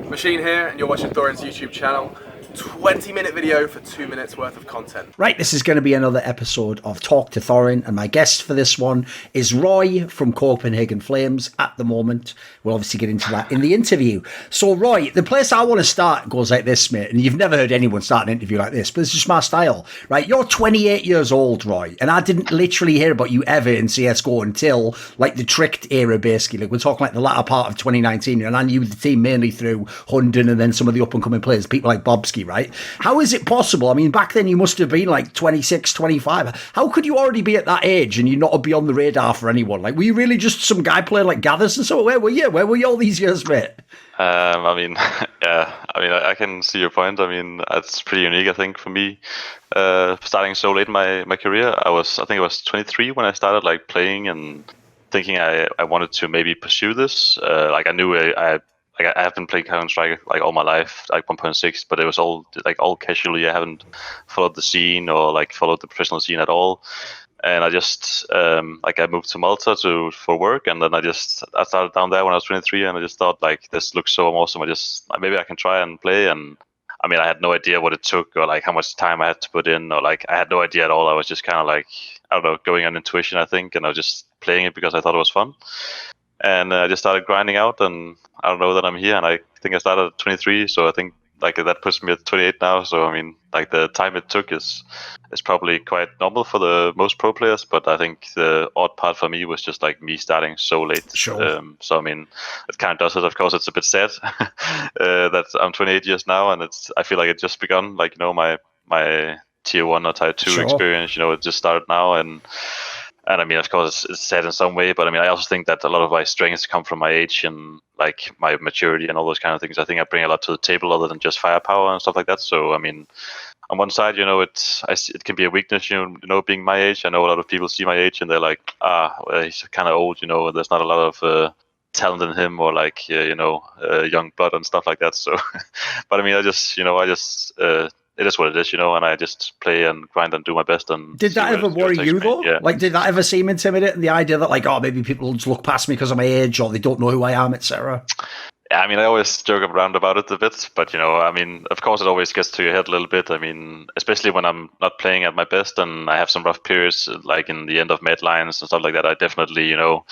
Machine here, and you're watching Thorin's YouTube channel. 20-minute video for 2 minutes worth of content. Right, this is going to be another episode of Talk to Thorin, and my guest for this one is roeJ from Copenhagen Flames at the moment. We'll obviously get into that in the interview. So, roeJ, the place I want to start goes like this, mate, and you've never heard anyone start an interview like this, but it's just my style, right? You're 28 years old, roeJ, and I didn't literally hear about you ever in CSGO until, like, the Tricked era, basically. Like, we're talking like the latter part of 2019, and I knew the team mainly through HUNDEN and then some of the up-and-coming players, people like Bubzkji, right? How is it possible? I mean, back then you must have been like 26, 25. How could you already be at that age and you not be on the radar for anyone? Like, were you really just some guy playing like Gathers and so? Where were you? Where were you all these years, mate? I mean, yeah. I mean, I can see your point. I mean, it's pretty unique, I think, for me. Starting so late in my career, I think I was 23 when I started like playing and thinking I wanted to maybe pursue this. Like I knew I have been playing Counter-Strike like all my life, like 1.6, but it was all casually. I haven't followed the scene or like followed the professional scene at all. And I just I moved to Malta for work, and then I started down there when I was 23, and I just thought like this looks so awesome. Maybe I can try and play. And I mean, I had no idea what it took or like how much time I had to put in, or like I had no idea at all. I was just kind of like, I don't know, going on intuition, I think, and I was just playing it because I thought it was fun. And I just started grinding out, and I don't know that I'm here. And I think I started at 23, so I think like that puts me at 28 now. So I mean, like the time it took is probably quite normal for the most pro players. But I think the odd part for me was just like me starting so late. Sure. So I mean, it kind of does it. Of course, it's a bit sad that I'm 28 years now, and I feel like it just begun. Like, you know, my tier 1 or tier 2 experience. You know, it just started now, and I mean, of course, it's sad in some way, but I mean, I also think that a lot of my strengths come from my age and like my maturity and all those kind of things. I think I bring a lot to the table other than just firepower and stuff like that. So, I mean, on one side, you know, it can be a weakness, you know, being my age. I know a lot of people see my age and they're like, well, he's kind of old, you know, there's not a lot of talent in him or like, young blood and stuff like that. So, but I mean, it is what it is, you know, and I just play and grind and do my best. And did that ever worry you, though? Yeah. Like, did that ever seem intimidating? The idea that, like, maybe people will just look past me because of my age, or they don't know who I am, etc. Yeah, I mean, I always joke around about it a bit, but, you know, I mean, of course, it always gets to your head a little bit. I mean, especially when I'm not playing at my best and I have some rough periods, like in the end of med lines and stuff like that. I definitely, you know,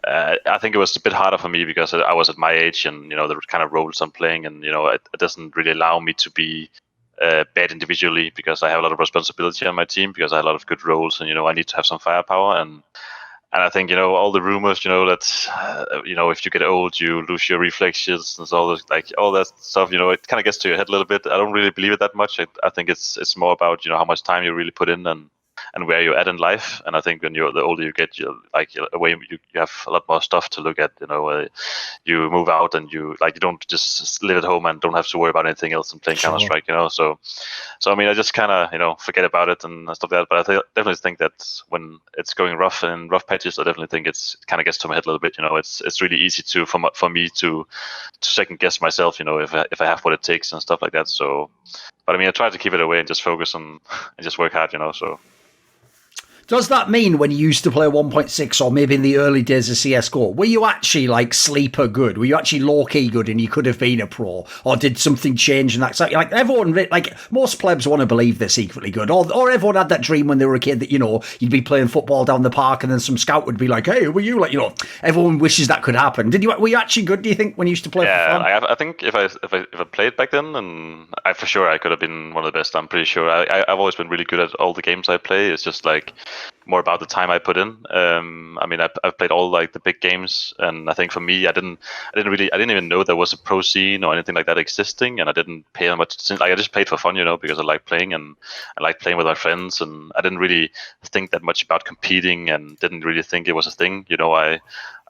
I think it was a bit harder for me because I was at my age, and, you know, the kind of roles I'm playing, and, you know, it doesn't really allow me to be bad individually, because I have a lot of responsibility on my team, because I have a lot of good roles, and, you know, I need to have some firepower. And I think, you know, all the rumors, you know, that you know, if you get old you lose your reflexes and all those, like all that stuff, you know, it kind of gets to your head a little bit. I don't really believe it that much. I think it's more about, you know, how much time you really put in and where you're at in life. And I think when the older you get, you have a lot more stuff to look at. You know, you move out and you don't just live at home and don't have to worry about anything else and playing Counter-Strike. You know, so I mean, I just kind of, you know, forget about it and stuff like that. But I definitely think that when it's going rough and rough patches, I definitely think it kind of gets to my head a little bit. You know, it's really easy for me to second guess myself. You know, if I have what it takes and stuff like that. So, but I mean, I try to keep it away and just focus on and just work hard. You know, so. Does that mean when you used to play 1.6, or maybe in the early days of CSGO, were you actually like sleeper good? Were you actually low-key good and you could have been a pro? Or did something change in that? Like everyone, like most plebs want to believe they're secretly good. Or everyone had that dream when they were a kid that, you know, you'd be playing football down the park and then some scout would be like, hey, who were you? Like, you know, everyone wishes that could happen. Were you actually good, do you think, when you used to play for fun? I think if I played back then, and for sure I could have been one of the best. I'm pretty sure. I've always been really good at all the games I play. It's just like more about the time I put in. I mean, I've played all like the big games, and I think for me, I didn't even know there was a pro scene or anything like that existing, and I didn't pay that much attention. Like, I just played for fun, you know, because I like playing and I like playing with my friends, and I didn't really think that much about competing, and didn't really think it was a thing. You know, I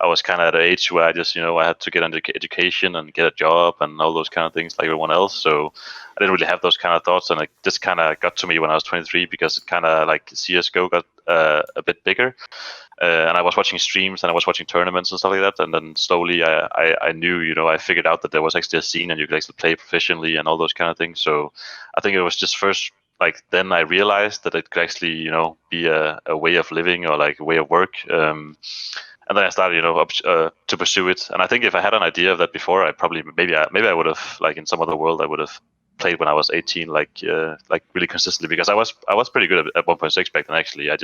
was kind of at an age where I just, you know, I had to get into education and get a job and all those kind of things like everyone else. So I didn't really have those kind of thoughts, and it just kind of got to me when I was 23, because it kind of like CSGO got a bit bigger, and I was watching streams and I was watching tournaments and stuff like that, and then slowly I knew, you know, I figured out that there was actually a scene and you could actually play professionally and all those kind of things. So I think it was just first like then I realized that it could actually, you know, be a way of living or like a way of work. And then I started, to pursue it. And I think if I had an idea of that before, I probably maybe I would have, like in some other world, I would have played when I was 18, like really consistently, because I was pretty good at 1.6 back then. Actually, it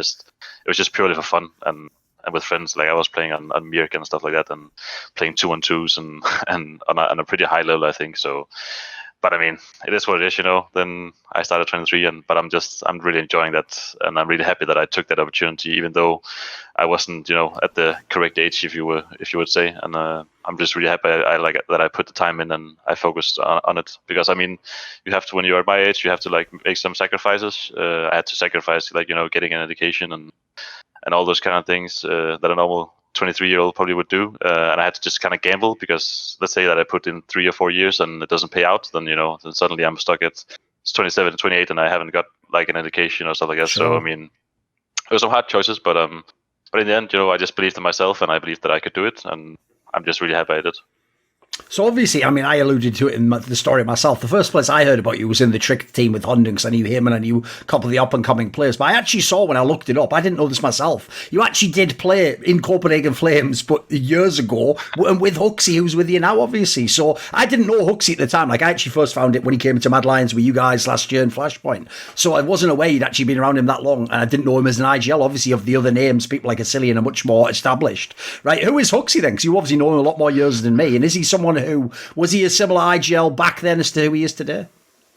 was just purely for fun and with friends. Like I was playing on Mirk and stuff like that, and playing 2-on-2s and on a pretty high level, I think. So, but I mean, it is what it is, Then I started 23, but I'm really enjoying that, and I'm really happy that I took that opportunity, even though I wasn't, at the correct age, if you would say. And I'm just really happy I like that I put the time in and I focused on it, because I mean, you have to, when you're at my age, you have to like make some sacrifices. I had to sacrifice, like, getting an education and all those kind of things that a normal 23-year-old probably would do, and I had to just kind of gamble, because let's say that I put in 3 or 4 years and it doesn't pay out, then then suddenly I'm stuck at 27, 28, and I haven't got like an education or stuff like that. Sure. So I mean, it was some hard choices, but in the end, I just believed in myself, and I believed that I could do it, and I'm just really happy I did. So obviously, I mean, I alluded to it in the story myself. The first place I heard about you was in the Trick team with HUNDEN, because I knew him and I knew a couple of the up-and-coming players. But I actually saw, when I looked it up, I didn't know this myself, you actually did play in Copenhagen Flames, but years ago, and with HooXi, who's with you now, obviously. So I didn't know HooXi at the time. Like, I actually first found it when he came into Mad Lions with you guys last year in Flashpoint. So I wasn't aware you'd actually been around him that long, and I didn't know him as an IGL. Obviously, of the other names, people like Acilian are much more established. Right, who is HooXi then? Because you obviously know him a lot more years than me. And is he someone who... Was he a similar IGL back then as to who he is today?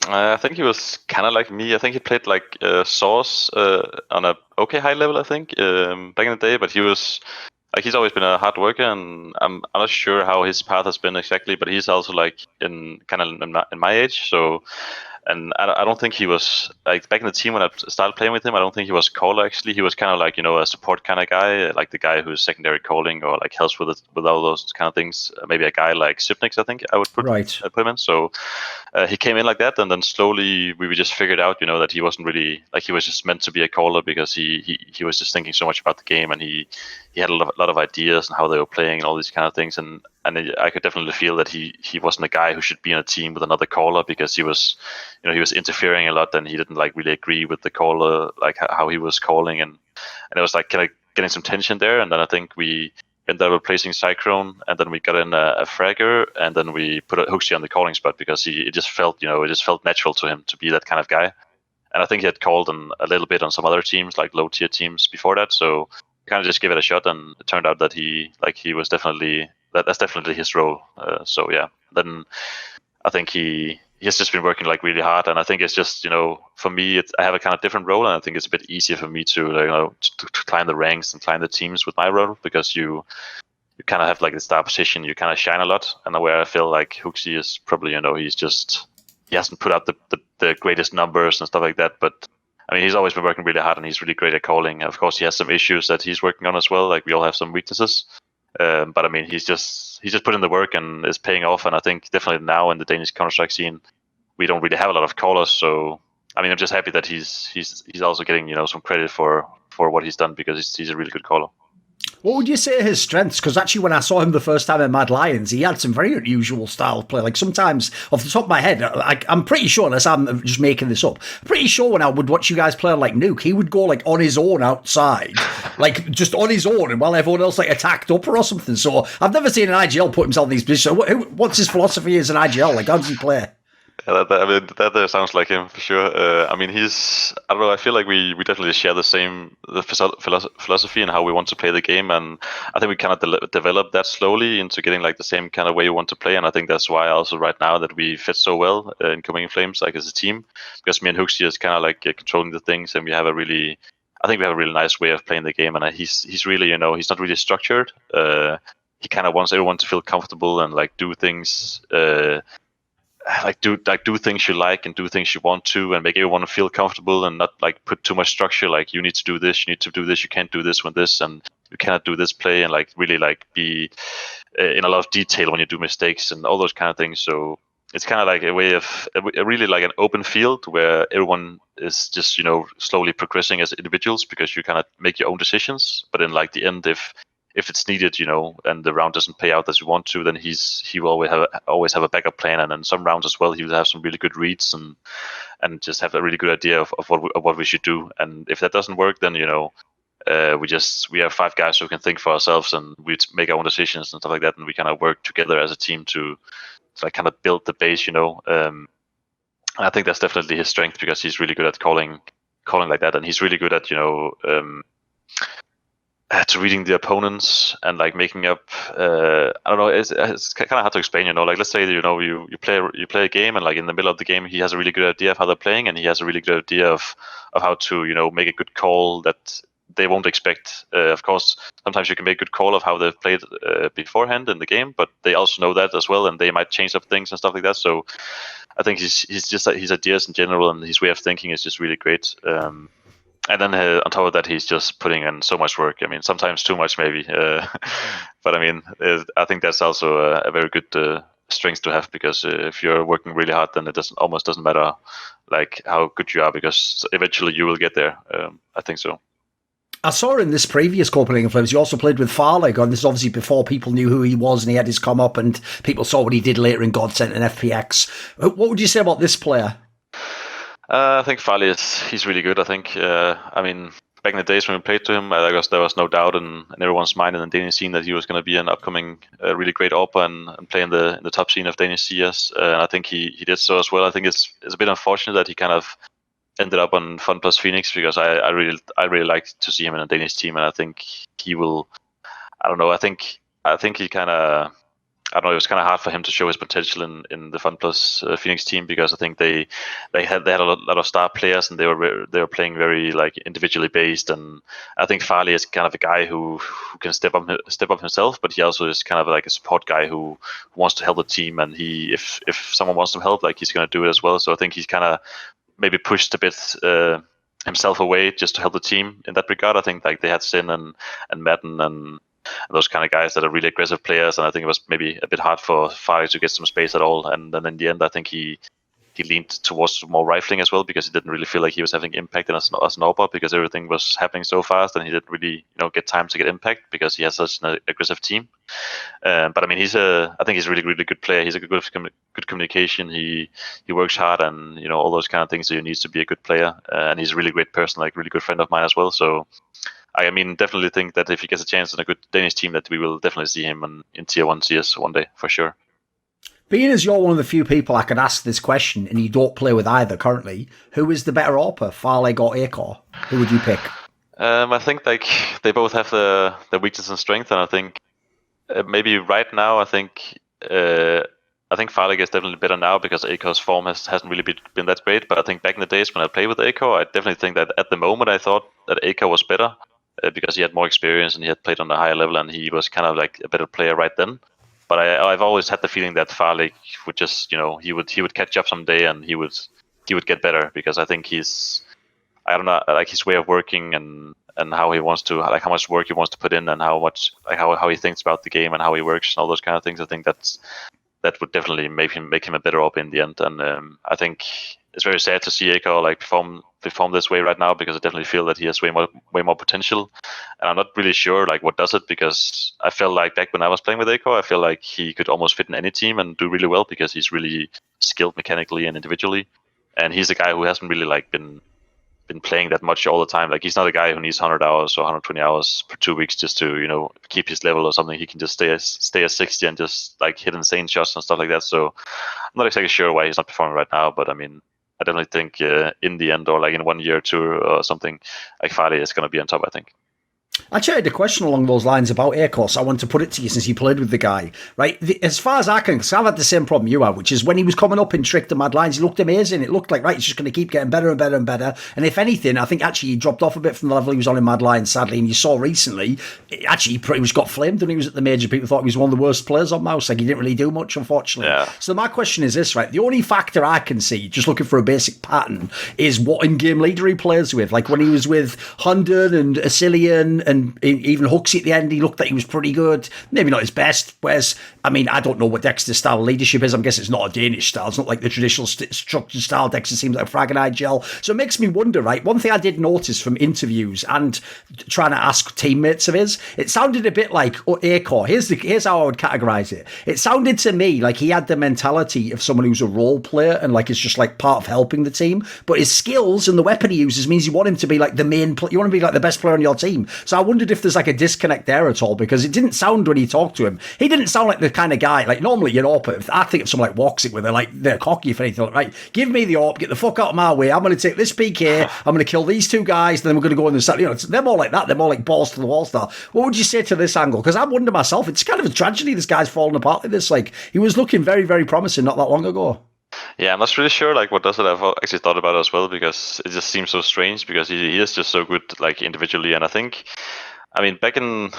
I think he was kind of like me. I think he played like Source on a okay high level, I think, back in the day. But he was like, he's always been a hard worker, and I'm not sure how his path has been exactly. But he's also like in my age, so. And I don't think he was, like, back in the team when I started playing with him, I don't think he was a caller, actually. He was kind of like, a support kind of guy, like the guy who's secondary calling or like helps with all those kind of things. Maybe a guy like Sipnix, I think I would put him in. So he came in like that, and then slowly we just figured out, that he wasn't really, like, he was just meant to be a caller, because he was just thinking so much about the game, and he had a lot of ideas on how they were playing and all these kind of things. And I could definitely feel that he wasn't a guy who should be in a team with another caller, because he was, he was interfering a lot, and he didn't like really agree with the caller, like how he was calling, and it was like kind of getting some tension there. And then I think we ended up replacing Cyclone, and then we got in a fragger, and then we put a HooXi on the calling spot, because it just felt natural to him to be that kind of guy. And I think he had called a little bit on some other teams, like low tier teams before that, so kind of just gave it a shot, and it turned out that he was definitely that's definitely his role. So yeah, then I think he has just been working like really hard, and I think it's just, for me, I have a kind of different role, and I think it's a bit easier for me to to climb the ranks and climb the teams with my role, because you kind of have like the star position, you kind of shine a lot, and where I feel like HooXi is probably, he hasn't put out the greatest numbers and stuff like that, but I mean, he's always been working really hard, and he's really great at calling. Of course, he has some issues that he's working on as well. Like, we all have some weaknesses. But I mean, he's just put in the work, and is paying off. And I think definitely now in the Danish Counter-Strike scene, we don't really have a lot of callers. So I mean, I'm just happy that he's also getting some credit for what he's done, because he's a really good caller. What would you say are his strengths? Because actually, when I saw him the first time in Mad Lions, he had some very unusual style of play. Like, sometimes, off the top of my head, I'm pretty sure, unless I'm just making this up, pretty sure when I would watch you guys play like Nuke, he would go like on his own outside, like just on his own, and while everyone else like attacked upper or something. So I've never seen an IGL put himself in these positions. So what's his philosophy as an IGL? Like, how does he play? Yeah, that sounds like him for sure. I mean, I don't know, I feel like we definitely share the same philosophy and how we want to play the game, and I think we kind of developed that slowly into getting like the same kind of way we want to play, and I think that's why also right now that we fit so well in Copenhagen Flames, like as a team, because me and HooXi is kind of like controlling the things, and I think we have a really nice way of playing the game, and he's really, he's not really structured. He kind of wants everyone to feel comfortable and like do things. Do things you like and do things you want to, and make everyone feel comfortable, and not like put too much structure, like you need to do this, you can't do this when this, and you cannot do this play, and like really like be in a lot of detail when you do mistakes and all those kind of things. So it's kind of like a way of really like an open field where everyone is just slowly progressing as individuals, because you kind of make your own decisions, but in like the end, if it's needed, and the round doesn't pay out as you want to, then he will always have a backup plan, and in some rounds as well, he will have some really good reads and just have a really good idea of what we should do. And if that doesn't work, then we have 5 guys who can think for ourselves, and we make our own decisions and stuff like that, and we kind of work together as a team to like kind of build the base, I think that's definitely his strength, because he's really good at calling like that, and he's really good at to reading the opponents and like making up. I don't know. It's kind of hard to explain. Like let's say you play a game, and like in the middle of the game, he has a really good idea of how they're playing, and he has a really good idea of how to make a good call that they won't expect. Of course, sometimes you can make a good call of how they've played beforehand in the game, but they also know that as well, and they might change up things and stuff like that. So I think his ideas in general and his way of thinking is just really great. And then on top of that, he's just putting in so much work. I mean, sometimes too much maybe, but I mean, I think that's also a very good strength to have, because if you're working really hard, then it almost doesn't matter like how good you are, because eventually you will get there. I think so. I saw in this previous Copenhagen Flames, you also played with Farlig, and this is obviously before people knew who he was and he had his come up, and people saw what he did later in Godsent and FPX. What would you say about this player? I think Farlig he's really good. I think. I mean, back in the days when we played to him, there was no doubt in everyone's mind in the Danish scene that he was going to be an upcoming really great AWPer and play in the top scene of Danish CS. And I think he did so as well. I think it's a bit unfortunate that he kind of ended up on Fun Plus Phoenix, because I really like to see him in a Danish team, and I think he will. I don't know. I think he kind of. I don't know. It was kind of hard for him to show his potential in the Fun Plus Phoenix team, because I think they had a lot of star players, and they were playing very like individually based. And I think Farlig is kind of a guy who can step up himself, but he also is kind of like a support guy who wants to help the team. And if someone wants to help, like he's going to do it as well. So I think he's kind of maybe pushed a bit himself away just to help the team in that regard. I think like they had Sin and Madden and those kind of guys that are really aggressive players, and I think it was maybe a bit hard for Farlig to get some space at all. And then in the end, I think he leaned towards more rifling as well, because he didn't really feel like he was having impact as an AWPer, because everything was happening so fast, and he didn't really get time to get impact because he has such an aggressive team. But I mean, I think he's a really, really good player. He's a good communication. He works hard, and all those kind of things that you need to be a good player. And he's a really great person, like really good friend of mine as well. So I mean, definitely think that if he gets a chance in a good Danish team, that we will definitely see him in Tier 1 CS one day, for sure. Being as you're one of the few people I could ask this question, and you don't play with either currently, who is the better AWPer, Farlig or acoR? Who would you pick? I think like they both have their weakness and strength, and I think maybe right now I think Farlig is definitely better now, because acoR's form hasn't really been that great. But I think back in the days when I played with acoR, I definitely think that at the moment I thought that acoR was better, because he had more experience and he had played on a higher level, and he was kind of like a better player right then. But I've always had the feeling that Farlig would just, he would catch up someday, and he would get better, because I think I don't know, like his way of working and how he wants to, like how much work he wants to put in, and how much, like how he thinks about the game and how he works and all those kind of things. I think that would definitely make him a better AWPer in the end. And I think it's very sad to see acoR like perform this way right now, because I definitely feel that he has way more potential. And I'm not really sure like what does it, because I felt like back when I was playing with acoR, I feel like he could almost fit in any team and do really well, because he's really skilled mechanically and individually. And he's a guy who hasn't really like been playing that much all the time. Like he's not a guy who needs 100 hours or 120 hours per 2 weeks just to keep his level or something. He can just stay at 60 and just like hit insane shots and stuff like that. So I'm not exactly sure why he's not performing right now, but I mean, I definitely think in the end, or like in 1 year or two or something, like Farlig is going to be on top, I think. Actually, I had a question along those lines about acoR, so I want to put it to you since you played with the guy, right? As far as I can, because I've had the same problem you have, which is when he was coming up in Tricked and Mad Lions, he looked amazing. It looked like, right, he's just going to keep getting better and better and better. And if anything, I think actually he dropped off a bit from the level he was on in Mad Lions, sadly. And you saw recently, actually, he pretty much got flamed when he was at the major. People thought he was one of the worst players on Mouse. Like, he didn't really do much, unfortunately. Yeah. So my question is this, right? The only factor I can see, just looking for a basic pattern, is what in-game leader he plays with. Like when he was with HUNDEN and Asilian and even HooXi at the end, he looked like he was pretty good. Maybe not his best. Whereas, I mean, I don't know what Dexter's style of leadership is. I'm guessing it's not a Danish style. It's not like the traditional structured style. Dexter seems like a frag and IGL. So it makes me wonder, right? One thing I did notice from interviews and trying to ask teammates of his, it sounded a bit like acoR. Here's how I would categorize it. It sounded to me like he had the mentality of someone who's a role player and like is just like part of helping the team. But his skills and the weapon he uses means you want him to be like the main you want to be like the best player on your team. So I wondered if there's like a disconnect there at all, because it didn't sound when you talked to him, he didn't sound like the kind of guy, like normally you're AWPer. I think of someone like Woxic where they're cocky if anything, like, right, give me the AWP, get the fuck out of my way, I'm going to take this PK, I'm going to kill these two guys, then we're going to go in the, you know, they're more like that, they're more like balls to the wall style. What would you say to this angle? Because I wonder myself, it's kind of a tragedy this guy's falling apart like this. Like, he was looking very, very promising not that long ago. Yeah, I'm not really sure like what does it I've actually thought about it as well, because it just seems so strange, because he is just so good like individually. And I mean, back when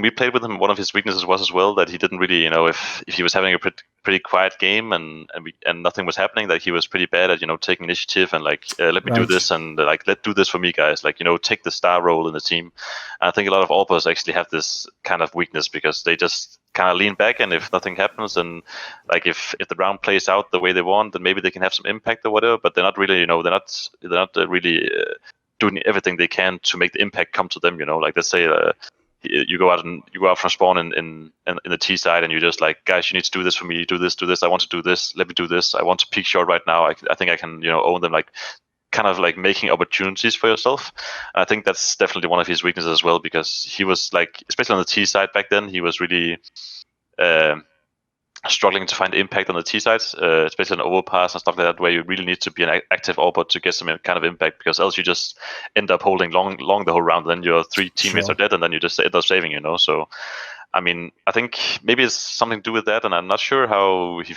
we played with him, one of his weaknesses was as well that he didn't really, you know, if he was having a pretty quiet game and nothing was happening, that he was pretty bad at, you know, taking initiative and like let me do this and like let do this for me, guys, like, you know, take the star role in the team. And I think a lot of AWPers actually have this kind of weakness, because they just kind of lean back, and if nothing happens, and like if the round plays out the way they want, then maybe they can have some impact or whatever. But they're not really, you know, they're not really doing everything they can to make the impact come to them. You know, like let's say you go out from spawn in the T side, and you're just like, guys, you need to do this for me, do this. I want to do this. Let me do this. I want to peek short right now. I think I can, you know, own them. Like, kind of like making opportunities for yourself. And I think that's definitely one of his weaknesses as well, because he was like, especially on the T side back then, he was really struggling to find impact on the T sides, especially on overpass and stuff like that, where you really need to be an active AWPer to get some kind of impact, because else you just end up holding long the whole round, then your three teammates are dead, and then you just end up saving, you know. So I mean, I think maybe it's something to do with that, and I'm not sure how he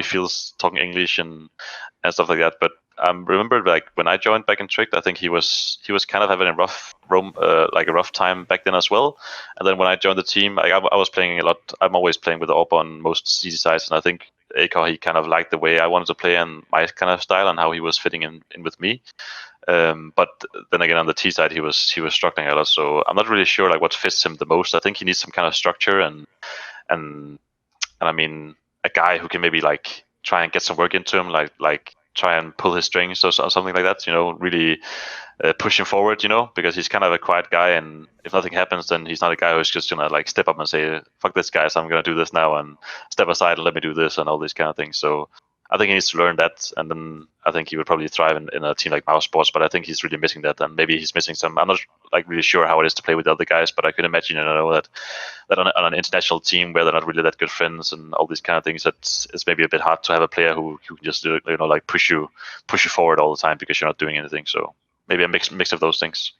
feels talking English and stuff like that. But I remember like when I joined back in Tricked, I think he was kind of having a rough time back then as well. And then when I joined the team, I was playing a lot. I'm always playing with the AWPer on most CT sides, and I think acoR, he kind of liked the way I wanted to play and my kind of style and how he was fitting in with me. But then again, on the T side, he was struggling a lot. So I'm not really sure like what fits him the most. I think he needs some kind of structure and I mean, a guy who can maybe like try and get some work into him, like try and pull his strings or something like that, you know, really push him forward, you know, because he's kind of a quiet guy, and if nothing happens, then he's not a guy who's just gonna like step up and say, fuck this guy, so I'm gonna do this now, and step aside and let me do this and all these kind of things. So I think he needs to learn that, and then I think he would probably thrive in a team like mousesports, but I think he's really missing that, and maybe he's missing some. I'm not like really sure how it is to play with other guys, but I can imagine, you know, that on an international team where they're not really that good friends and all these kind of things, it's maybe a bit hard to have a player who can just, you know, like push you forward all the time because you're not doing anything. So maybe a mix of those things.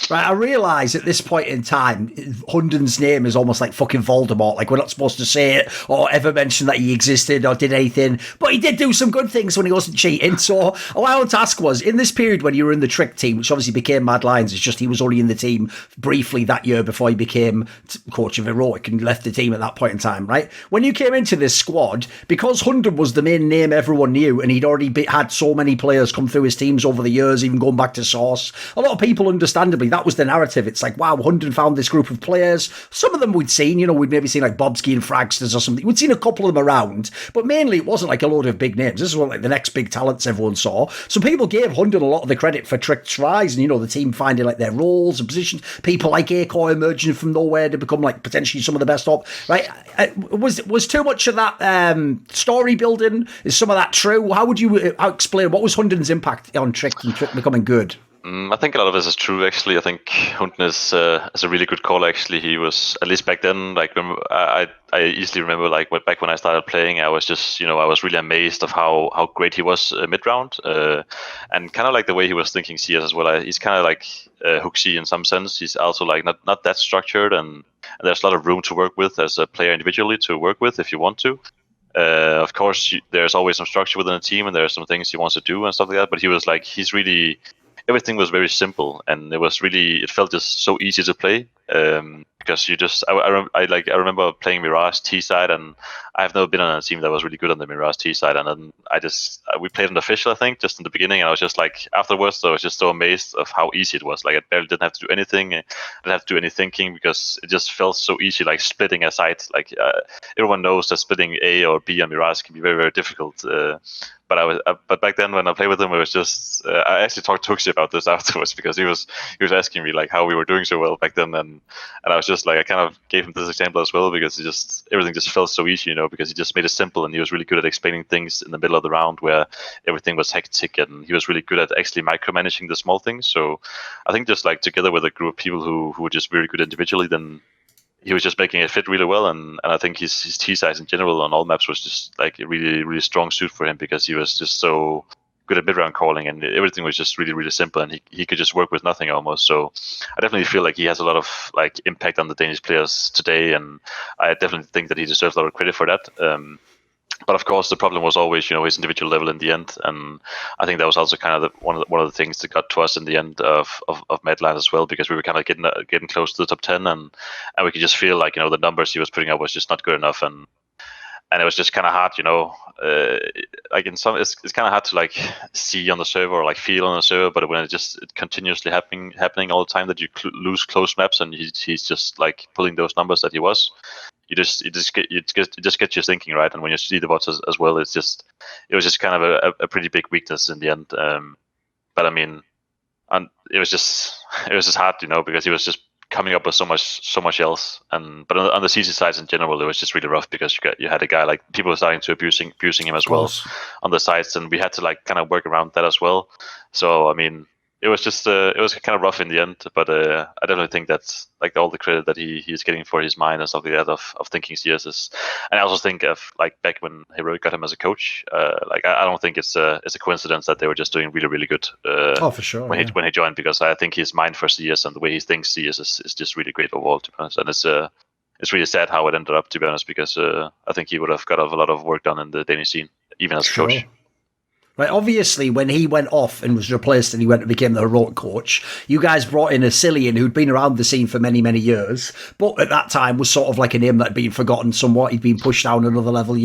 Right, I realise at this point in time, Hunden's name is almost like fucking Voldemort. Like, we're not supposed to say it or ever mention that he existed or did anything. But he did do some good things when he wasn't cheating. So what I want to ask was, in this period when you were in the Trick team, which obviously became Mad Lions, it's just he was only in the team briefly that year before he became coach of Heroic and left the team at that point in time, right? When you came into this squad, because Hunden was the main name everyone knew, and he'd already had so many players come through his teams over the years, even going back to Source, a lot of people understandably, that was the narrative. It's like, wow, Hunden found this group of players. Some of them we'd seen, you know, we'd maybe seen like Bubzkji and Fragsters or something. We'd seen a couple of them around, but mainly it wasn't like a load of big names. This is what like the next big talents everyone saw. So people gave Hunden a lot of the credit for Tricked's rise, and, you know, the team finding like their roles and positions. People like acoR emerging from nowhere to become like potentially some of the best up. Right? Was too much of that story building? Is some of that true? How would you explain what was Hunden's impact on Tricked and Tricked becoming good? I think a lot of this is true, actually. I think Hunden is a really good call, actually. He was, at least back then, like, I easily remember, like, back when I started playing, I was just, you know, I was really amazed of how great he was mid-round, and kind of like the way he was thinking CS as well. He's kind of like HooXi in some sense. He's also, like, not that structured, and there's a lot of room to work with as a player individually to work with if you want to. Of course, there's always some structure within a team, and there are some things he wants to do and stuff like that, but he was, like, everything was very simple, and it felt just so easy to play, because because I remember playing Mirage T side, and I've never been on a team that was really good on the Mirage T side, and then we played an official, I think, just in the beginning, and I was just like, afterwards I was just so amazed of how easy it was. Like I barely didn't have to do anything, I didn't have to do any thinking, because it just felt so easy, like splitting a site. Like everyone knows that splitting A or B on Mirage can be very, very difficult. But back then when I played with him, it was just I actually talked to HooXi about this afterwards, because he was asking me like how we were doing so well back then, and I was just like, I kind of gave him this example as well, because everything just felt so easy, because he just made it simple, and he was really good at explaining things in the middle of the round where everything was hectic, and he was really good at actually micromanaging the small things. So I think just like together with a group of people who were just very good individually, then he was just making it fit really well, and I think his T size in general on all maps was just like a really, really strong suit for him, because he was just so good at mid-round calling, and everything was just really, really simple, and he could just work with nothing almost. So I definitely feel like he has a lot of like impact on the Danish players today, and I definitely think that he deserves a lot of credit for that. But of course, the problem was always, his individual level in the end, and I think that was also kind of one of the things that got to us in the end of Medline as well, because we were kind of getting close to the top 10, and we could just feel like the numbers he was putting up was just not good enough, and it was just kind of hard, like in some, it's kind of hard to like see on the server or like feel on the server, but when it continuously happening all the time, that you lose close maps, and he's just like pulling those numbers that he was. It just gets you thinking, right? And when you see the bots as well, it was just kind of a pretty big weakness in the end. But I mean, and it was just hard, because he was just coming up with so much else. But on the CC sides in general, it was just really rough, because you had a guy like people were starting to abusing him as well on the sides, and we had to like kind of work around that as well. So I mean, it was just it was kind of rough in the end, but I definitely think that's like all the credit that he's getting for his mind and stuff like that of thinking CS is. And I also think of like back when Heroic got him as a coach, like I don't think it's a coincidence that they were just doing really, really good. For sure. When he joined, because I think his mind for CS and the way he thinks CS is just really great overall, to be honest. And it's really sad how it ended up, to be honest, because I think he would have got a lot of work done in the Danish scene, even as a coach. Right, obviously, when he went off and was replaced and he went to become the heroic coach, you guys brought in a Cillian who'd been around the scene for many, many years, but at that time was sort of like a name that had been forgotten somewhat. He'd been pushed down another level,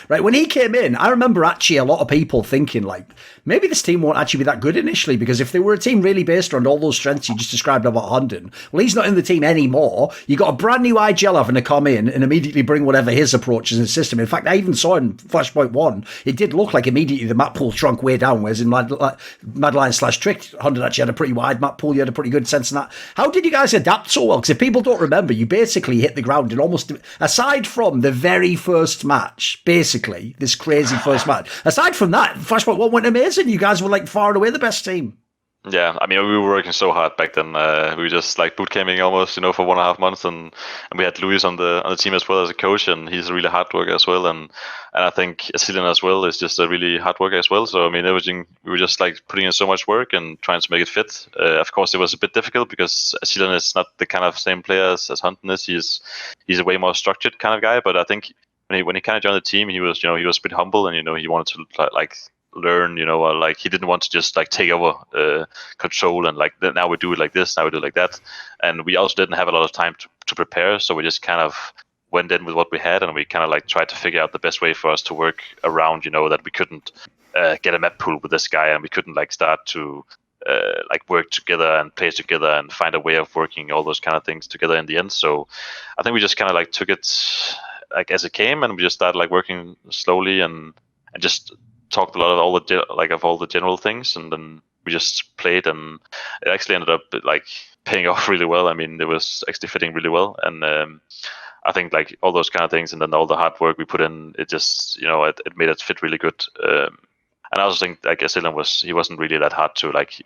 Right, when he came in, I remember actually a lot of people thinking, like, maybe this team won't actually be that good initially, because if they were a team really based around all those strengths you just described about Hunden, well, he's not in the team anymore. You got a brand new IGL having to come in and immediately bring whatever his approach is in the system. In fact, I even saw in Flashpoint 1, it did look like immediately the map pool shrunk way down, whereas in Madline/Trick, Hunden actually had a pretty wide map pool. You had a pretty good sense in that. How did you guys adapt so well? Because if people don't remember, you basically hit the ground in almost, aside from the very first match, basically, this crazy first match, aside from that, Flashpoint 1 went amazing. You guys were like far and away the best team. Yeah, I mean, we were working so hard back then. We were just like boot camping almost, for 1.5 months, and we had Louis on the team as well as a coach, and he's a really hard worker as well. And I think Cillian as well is just a really hard worker as well. So I mean, everything, we were just like putting in so much work and trying to make it fit. Of course, it was a bit difficult because Cillian is not the kind of same player as Hunden is. He's a way more structured kind of guy. But I think when he kind of joined the team, he was he was a bit humble, and he wanted to like learn, like he didn't want to just like take over control and like now we do it like this, now we do it like that. And we also didn't have a lot of time to prepare, so we just kind of went in with what we had, and we kind of like tried to figure out the best way for us to work around, that we couldn't get a map pool with this guy, and we couldn't like start to like work together and play together and find a way of working all those kind of things together in the end. So I think we just kind of like took it like as it came, and we just started like working slowly and just talked a lot of all the general things, and then we just played, and it actually ended up like paying off really well. I mean, it was actually fitting really well, and I think like all those kind of things, and then all the hard work we put in, it just it made it fit really good. And I also think like Cillian he wasn't really that hard to like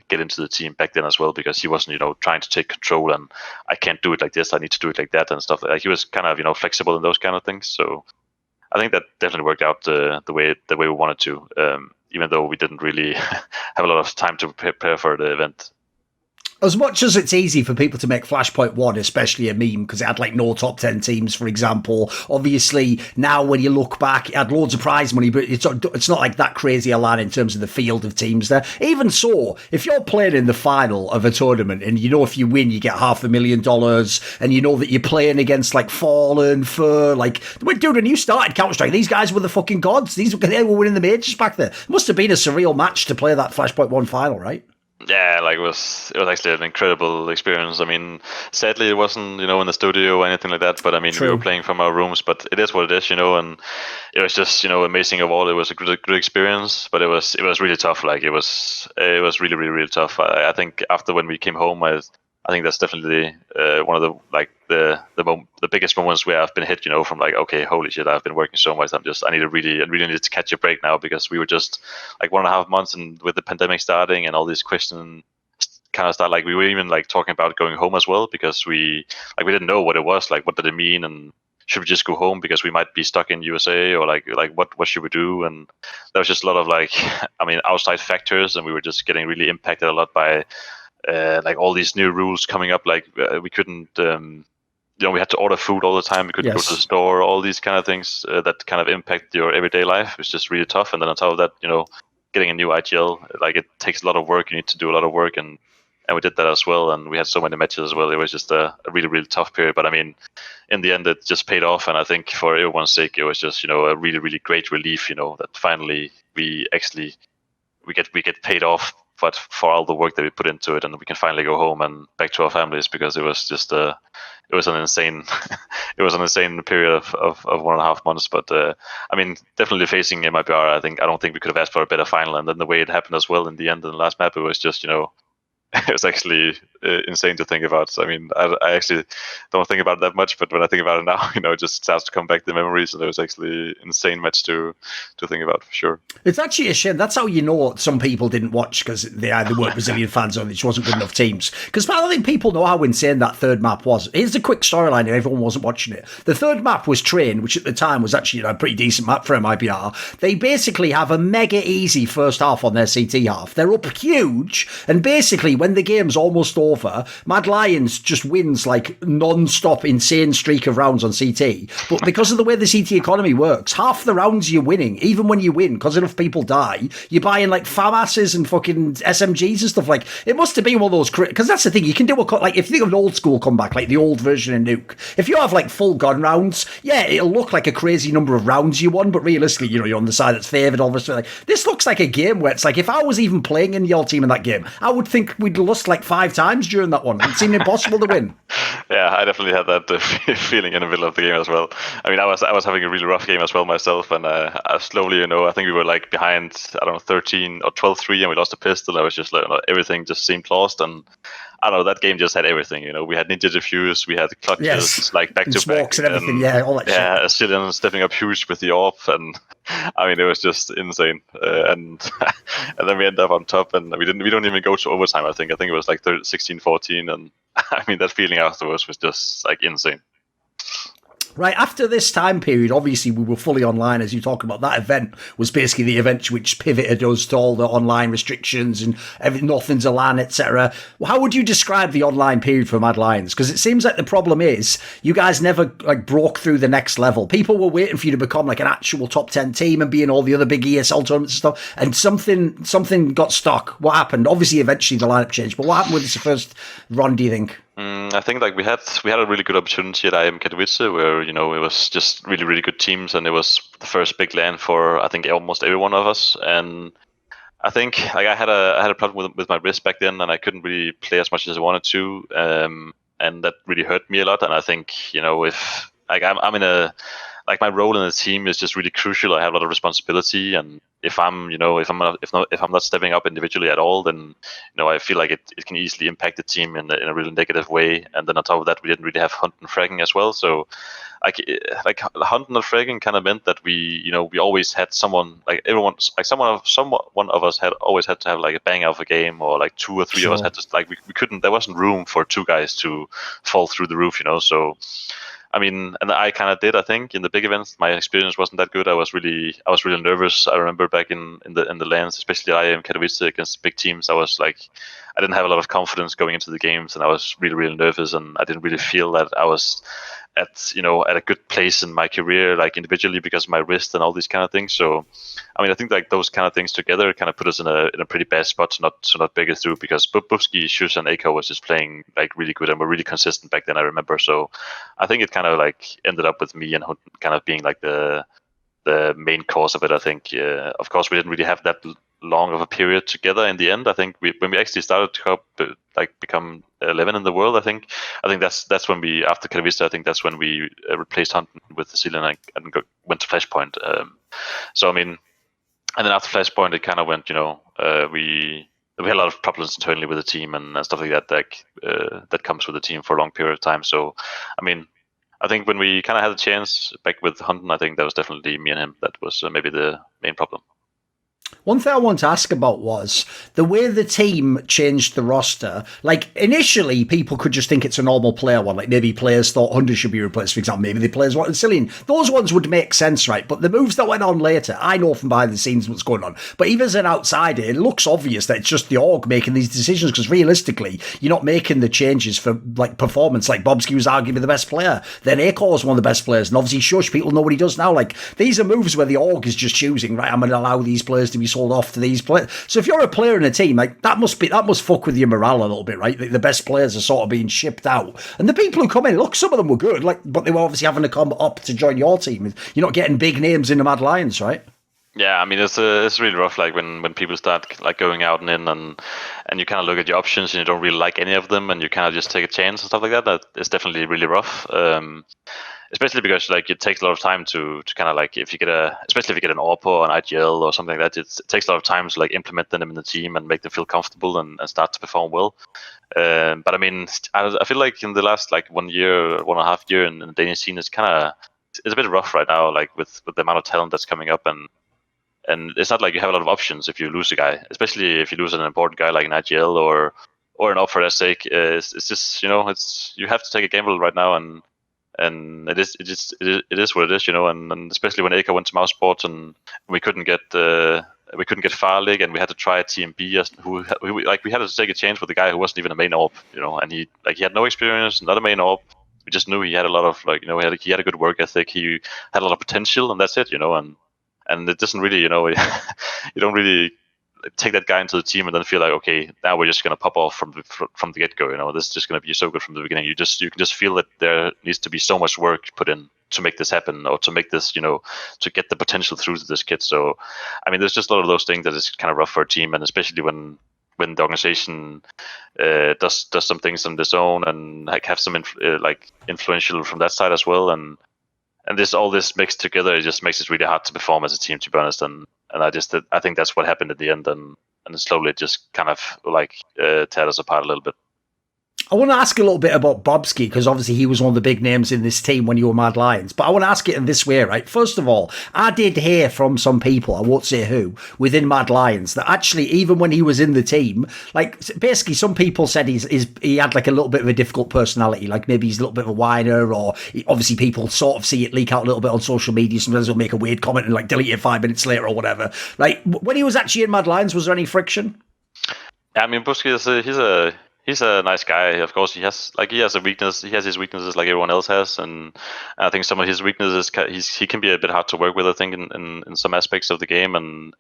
get into the team back then as well, because he wasn't trying to take control and I can't do it like this, I need to do it like that and stuff. Like he was kind of flexible in those kind of things. So I think that definitely worked out the way we wanted to, even though we didn't really have a lot of time to prepare for the event. As much as it's easy for people to make Flashpoint 1, especially a meme, because it had like no top 10 teams, for example, obviously now when you look back, it had loads of prize money, but it's not like that crazy a line in terms of the field of teams there. Even so, if you're playing in the final of a tournament and you know if you win, you get $500,000 and you know that you're playing against like Fallen, Fur, like, dude, when you started Counter-Strike, these guys were the fucking gods. They were winning the majors back there. It must have been a surreal match to play that Flashpoint 1 final, right? Yeah, like it was actually an incredible experience. I mean, sadly it wasn't, in the studio or anything like that, but I mean, True. we were playing from our rooms, but it is what it is, and it was just, amazing of all. It was a good experience, but it was really tough. Like it was really, really, really tough. I think after when we came home, I think that's definitely one of the like the biggest moments where I've been hit, from like, okay, holy shit, I've been working so much. I really need to catch a break now, because we were just like 1.5 months, and with the pandemic starting and all these questions kind of start, like we were even like talking about going home as well, because we didn't know what it was, like what did it mean, and should we just go home because we might be stuck in USA, or like what should we do? And there was just a lot of like, I mean, outside factors, and we were just getting really impacted a lot by like all these new rules coming up. Like we couldn't, we had to order food all the time. We couldn't go to the store. All these kind of things that kind of impact your everyday life. It's just really tough. And then on top of that, getting a new IGL, like it takes a lot of work. You need to do a lot of work, and we did that as well. And we had so many matches as well. It was just a really, really tough period. But I mean, in the end, it just paid off. And I think for everyone's sake, it was just a really, really great relief. That finally we get paid off, but for all the work that we put into it, and we can finally go home and back to our families, because it was just it was an insane period of 1.5 months. But I mean, definitely facing MIBR, I don't think we could have asked for a better final. And then the way it happened as well in the end in the last map, it was just it was actually insane to think about. So, I mean, I actually don't think about it that much, but when I think about it now, it just starts to come back the memories, and it was actually insane match to think about, for sure. It's actually a shame. That's how some people didn't watch, because they either weren't Brazilian fans or there just wasn't good enough teams. Because I don't think people know how insane that third map was. Here's a quick storyline if everyone wasn't watching it. The third map was Train, which at the time was actually a pretty decent map for MIBR. They basically have a mega easy first half on their CT half. They're up huge, and basically when the game's almost over, Mad Lions just wins like non-stop insane streak of rounds on CT. But because of the way the CT economy works, half the rounds you're winning, even when you win, because enough people die, you're buying like FAMASs and fucking SMGs and stuff. Like, it must have been one of those, because that's the thing, you can do like, if you think of an old school comeback, like the old version of Nuke, if you have like full gun rounds, yeah, it'll look like a crazy number of rounds you won, but realistically, you're on the side that's favoured, obviously. Like, this looks like a game where it's like, if I was even playing in your team in that game, I would think we'd lost like 5 times during that one. It seemed impossible to win. Yeah, I definitely had that feeling in the middle of the game as well. I mean, I was having a really rough game as well myself, and I slowly, I think we were like behind, 13 or 12-3, and we lost a pistol. I was just like, everything just seemed lost, and I don't know, that game just had everything. We had Ninja Diffuse, we had the clutches, like back to back, and everything, all that shit. Yeah, Assyrian stepping up huge with the AWP, and I mean, it was just insane. And then we ended up on top, and we don't even go to overtime. I think it was like 16-14, and I mean, that feeling afterwards was just like insane. Right, after this time period, obviously we were fully online, as you talk about. That event was basically the event which pivoted us to all the online restrictions and nothing's a LAN, etc. How would you describe the online period for Mad Lions? Because it seems like the problem is you guys never like broke through the next level. People were waiting for you to become like an actual top 10 team and be in all the other big ESL tournaments and stuff, and something got stuck. What happened? Obviously, eventually the lineup changed, but what happened with this first run, do you think? I think like we had a really good opportunity at IM Katowice, where it was just really, really good teams, and it was the first big LAN for I think almost every one of us. And I think like I had a problem with my wrist back then, and I couldn't really play as much as I wanted to, and that really hurt me a lot. And I think if like I'm in a like my role in the team is just really crucial. I have a lot of responsibility, and if I'm not stepping up individually at all, then I feel like it can easily impact the team in a really negative way. And then on top of that, we didn't really have HUNDEN and fragging as well. So like HUNDEN and fragging kind of meant that we always had someone, like everyone, like one of us had always had to have like a bang of a game, or like 2 or 3 of us had to, like we couldn't, there wasn't room for 2 guys to fall through the roof, so I mean, and I kind of did. I think in the big events, my experience wasn't that good. I was really nervous. I remember back in the lands, especially I am Katowice against big teams. I was like, I didn't have a lot of confidence going into the games, and I was really nervous, and I didn't really feel that I was at a good place in my career, like individually, because of my wrist and all these kind of things. So, I mean, I think like those kind of things together kind of put us in a pretty bad spot to not break it through, because Bubzkji, HooXi, and acoR was just playing like really good and were really consistent back then, I remember. So I think it kind of like ended up with me and HUNDEN kind of being like the main cause of it. I think, of course, we didn't really have that long of a period together in the end. I think when we actually started to become 11 in the world, I think that's when we, after Katowice, I think that's when we replaced HUNDEN with the Zealand and went to Flashpoint. So I mean, and then after Flashpoint, it kind of went, we had a lot of problems internally with the team and stuff like that that comes with the team for a long period of time. So, I mean, I think when we kind of had a chance back with HUNDEN, I think that was definitely me and him that was maybe the main problem. One thing I want to ask about was the way the team changed the roster. Like, initially, people could just think it's a normal player one. Like, maybe players thought HUNDEN should be replaced, for example. Maybe the players wanted Cillian. Those ones would make sense, right? But the moves that went on later, I know from behind the scenes what's going on. But even as an outsider, it looks obvious that it's just the org making these decisions, because realistically, you're not making the changes for, like, performance. Like, Bubzkji was arguably the best player. Then acoR's one of the best players. And obviously, Shush, people know what he does now. Like, these are moves where the org is just choosing, right, I'm going to allow these players to be sold off to these players. So if you're a player in a team, like that must fuck with your morale a little bit, right? The best players are sort of being shipped out, and the people who come in, look, some of them were good, like, but they were obviously having to come up to join your team. You're not getting big names in the Mad Lions, right? Yeah, I mean, it's really rough. Like when people start like going out and in, and you kind of look at your options and you don't really like any of them, and you kind of just take a chance and stuff like that. That is definitely really rough. Especially because like it takes a lot of time to kind of like, especially if you get an AWPer or an IGL or something like that, it takes a lot of time to like implement them in the team and make them feel comfortable and start to perform well. But I mean, I feel like in the last like 1 year, 1.5 year in the Danish scene, it's a bit rough right now, like with the amount of talent that's coming up, and it's not like you have a lot of options if you lose a guy, especially if you lose an important guy like an IGL or an AWPer for that sake. It's just, you have to take a gamble right now, and it is what it is, and especially when acoR went to mouse sports and we couldn't get Farlig, and we had to try TMB, we had to take a chance with a guy who wasn't even a main AWP, and he had no experience, not a main AWP. We just knew he had a lot of he had a good work ethic, he had a lot of potential, and that's it, and it doesn't really, you don't really take that guy into the team and then feel like, okay, now we're just going to pop off from the get-go. This is just going to be so good from the beginning. You can just feel that there needs to be so much work put in to make this happen, or to make this, to get the potential through to this kid. So, I mean, there's just a lot of those things that is kind of rough for a team, and especially when the organization does some things on its own and like have some influential from that side as well, and all this mixed together, it just makes it really hard to perform as a team, to be honest. And I think that's what happened at the end, and slowly it just kind of like tear us apart a little bit. I want to ask a little bit about Bubzkji, because obviously he was one of the big names in this team when you were Mad Lions. But I want to ask it in this way, right? First of all, I did hear from some people, I won't say who, within Mad Lions, that actually even when he was in the team, like basically some people said he had like a little bit of a difficult personality, like maybe he's a little bit of a whiner, or obviously people sort of see it leak out a little bit on social media. Sometimes he'll make a weird comment and like delete it 5 minutes later or whatever. Like when he was actually in Mad Lions, was there any friction? Yeah, I mean, Bubzkji he's a nice guy. Of course, he has a weakness. He has his weaknesses like everyone else has, and I think some of his weaknesses, he can be a bit hard to work with, I think, in some aspects of the game and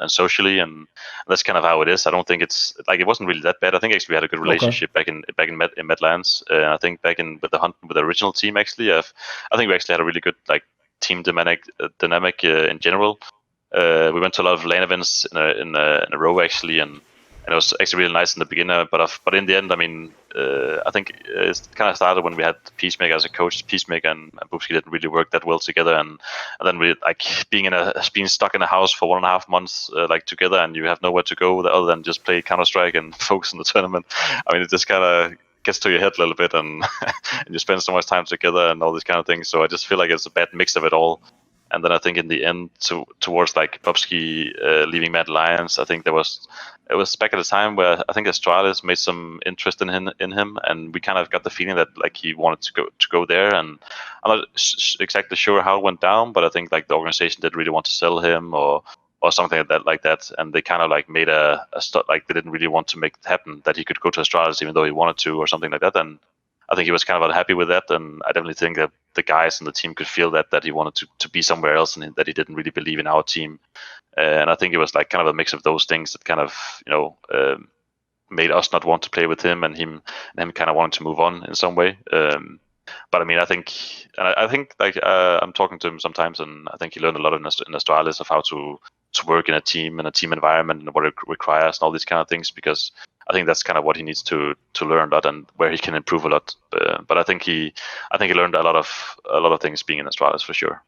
socially, and that's kind of how it is. I don't think it's like, it wasn't really that bad. I think actually we had a good relationship back in Mad Lions. I think back in with the original team, actually, I think we actually had a really good like team dynamic in general. We went to a lot of LAN events in a row, actually, and it was actually really nice in the beginning, but in the end, I mean, I think it kind of started when we had Peacemaker as a coach. Peacemaker and Bubzkji didn't really work that well together, and then we like being stuck in a house for 1.5 months like together, and you have nowhere to go other than just play Counter-Strike and focus on the tournament. I mean, it just kind of gets to your head a little bit, and and you spend so much time together and all these kind of things. So I just feel like it's a bad mix of it all. And then I think in the end, towards like Bubzkji leaving Mad Lions, I think it was back at the time where I think Astralis made some interest in him, and we kind of got the feeling that like he wanted to go there. And I'm not exactly sure how it went down, but I think like the organization didn't really want to sell him or something like that, and they kind of like made like they didn't really want to make it happen that he could go to Astralis even though he wanted to or something like that. And I think he was kind of unhappy with that, and I definitely think that the guys in the team could feel that he wanted to be somewhere else, and that he didn't really believe in our team. And I think it was like kind of a mix of those things that kind of made us not want to play with him, and him kind of wanting to move on in some way. But I mean, I think like I'm talking to him sometimes, and I think he learned a lot in Astralis of how to work in a team environment and what it requires and all these kind of things, because I think that's kind of what he needs to learn a lot and where he can improve a lot. But I think he learned a lot of things being in Astralis for sure.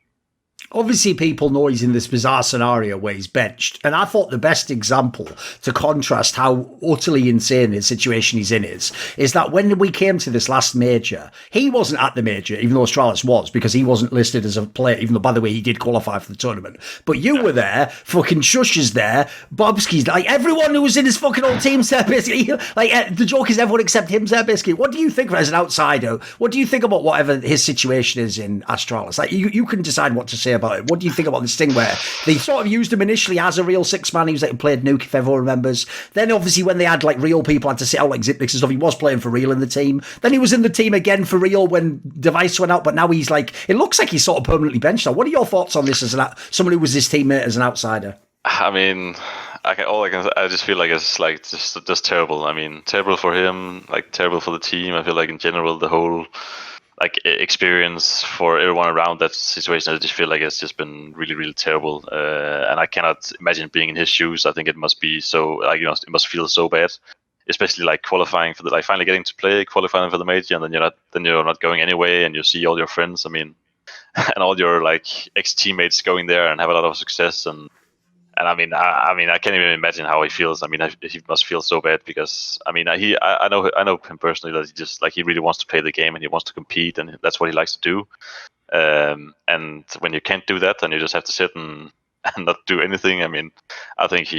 Obviously, people know he's in this bizarre scenario where he's benched. And I thought the best example to contrast how utterly insane the situation he's in is that when we came to this last major, he wasn't at the major, even though Astralis was, because he wasn't listed as a player, even though, by the way, he did qualify for the tournament. But you were there, fucking Shush is there, Bubzkji's there, like everyone who was in his fucking old team's there, basically. Like, the joke is everyone except him's there, basically. What do you think, as an outsider, what do you think about whatever his situation is in Astralis? Like, you can decide what to say about it. What do you think about this thing where they sort of used him initially as a real six-man? He was like played Nuke, if everyone remembers. Then obviously when they had like real people had to sit out like Zipnix and stuff, he was playing for real in the team. Then he was in the team again for real when Device went out, but now he's like, it looks like he's sort of permanently benched now. What are your thoughts on this as someone who was his teammate as an outsider? I mean, I just feel like it's like just terrible. I mean, terrible for him, like terrible for the team. I feel like in general the whole like experience for everyone around that situation, I just feel like it's just been really, really terrible. And I cannot imagine being in his shoes. I think it must be so, like, it must feel so bad, especially like qualifying for like finally getting to play, qualifying for the major, and then you're not going anyway, and you see all your friends. I mean, and all your like ex teammates going there and have a lot of success, and I mean, I can't even imagine how he feels. I mean, he must feel so bad because I mean, I know him personally that he just like he really wants to play the game and he wants to compete and that's what he likes to do. And when you can't do that and you just have to sit and not do anything, I mean, I think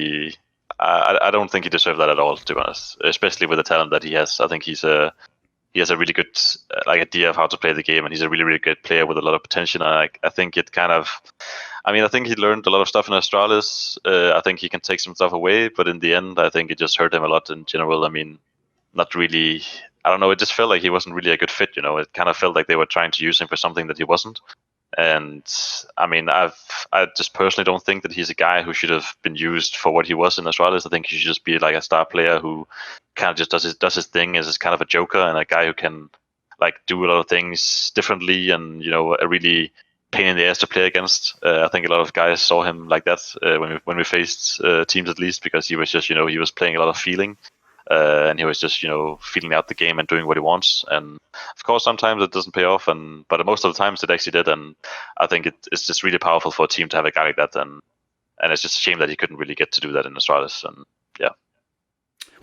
I don't think he deserves that at all, to be honest. Especially with the talent that he has, I think he has a really good like idea of how to play the game, and he's a really, really good player with a lot of potential. And I think it kind of, I mean, I think he learned a lot of stuff in Astralis. I think he can take some stuff away, but in the end, I think it just hurt him a lot in general. I mean, not really. I don't know. It just felt like he wasn't really a good fit. It kind of felt like they were trying to use him for something that he wasn't. And I mean, I just personally don't think that he's a guy who should have been used for what he was in Astralis. I think he should just be like a star player who kind of just does his thing as kind of a joker and a guy who can like do a lot of things differently and a really pain in the ass to play against. I think a lot of guys saw him like that when we faced teams, at least, because he was just he was playing a lot of feeling. And he was just, feeling out the game and doing what he wants. And of course, sometimes it doesn't pay off, but most of the times it actually did. And I think it's just really powerful for a team to have a guy like that. And it's just a shame that he couldn't really get to do that in Astralis. And yeah.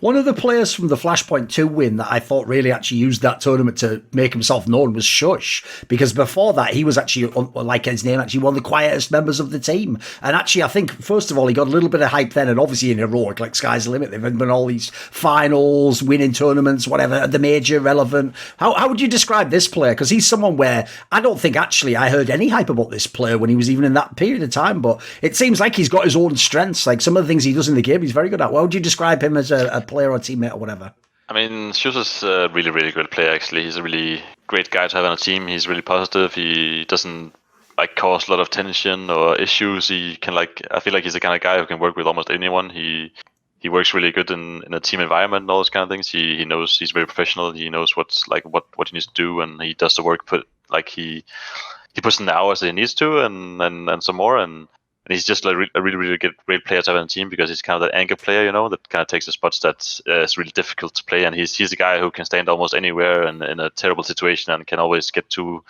One of the players from the Flashpoint 2 win that I thought really actually used that tournament to make himself known was Shush, because before that he was actually, like his name, actually one of the quietest members of the team. And actually, I think, first of all, he got a little bit of hype then, and obviously in Heroic, like sky's the limit. They've been all these finals, winning tournaments, whatever, the major relevant. How would you describe this player? Because he's someone where I don't think actually I heard any hype about this player when he was even in that period of time, but it seems like he's got his own strengths. Like some of the things he does in the game, he's very good at. How would you describe him as a player or teammate or whatever? I mean, Shush is a really, really good player, actually. He's a really great guy to have on a team. He's really positive. He doesn't like cause a lot of tension or issues. He can I feel like he's the kind of guy who can work with almost anyone. He works really good in a team environment and all those kind of things. He knows, he's very professional. He knows what he needs to do, and he does the work. He puts in the hours that he needs to, and some more. And he's just like a really, really great player to have on the team, because he's kind of that anchor player, that kind of takes the spots that is really difficult to play. And he's a guy who can stand almost anywhere and in a terrible situation and can always get two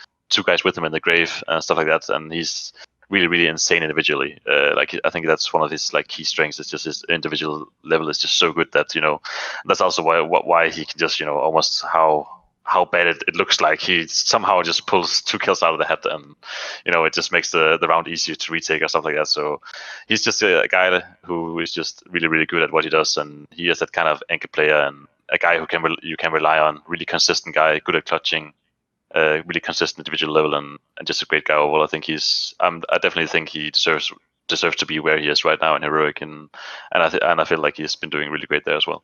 guys with him in the grave and stuff like that. And he's really, really insane individually. I think that's one of his key strengths. It's just his individual level is just so good that that's also why he can just almost how how bad it looks like. He somehow just pulls 2 kills out of the hat, and it just makes the round easier to retake or stuff like that. So he's just a guy who is just really, really good at what he does, and he is that kind of anchor player and a guy who you can rely on. Really consistent guy, good at clutching, really consistent individual level, and just a great guy overall. I definitely think he deserves to be where he is right now in Heroic, and I feel like he's been doing really great there as well.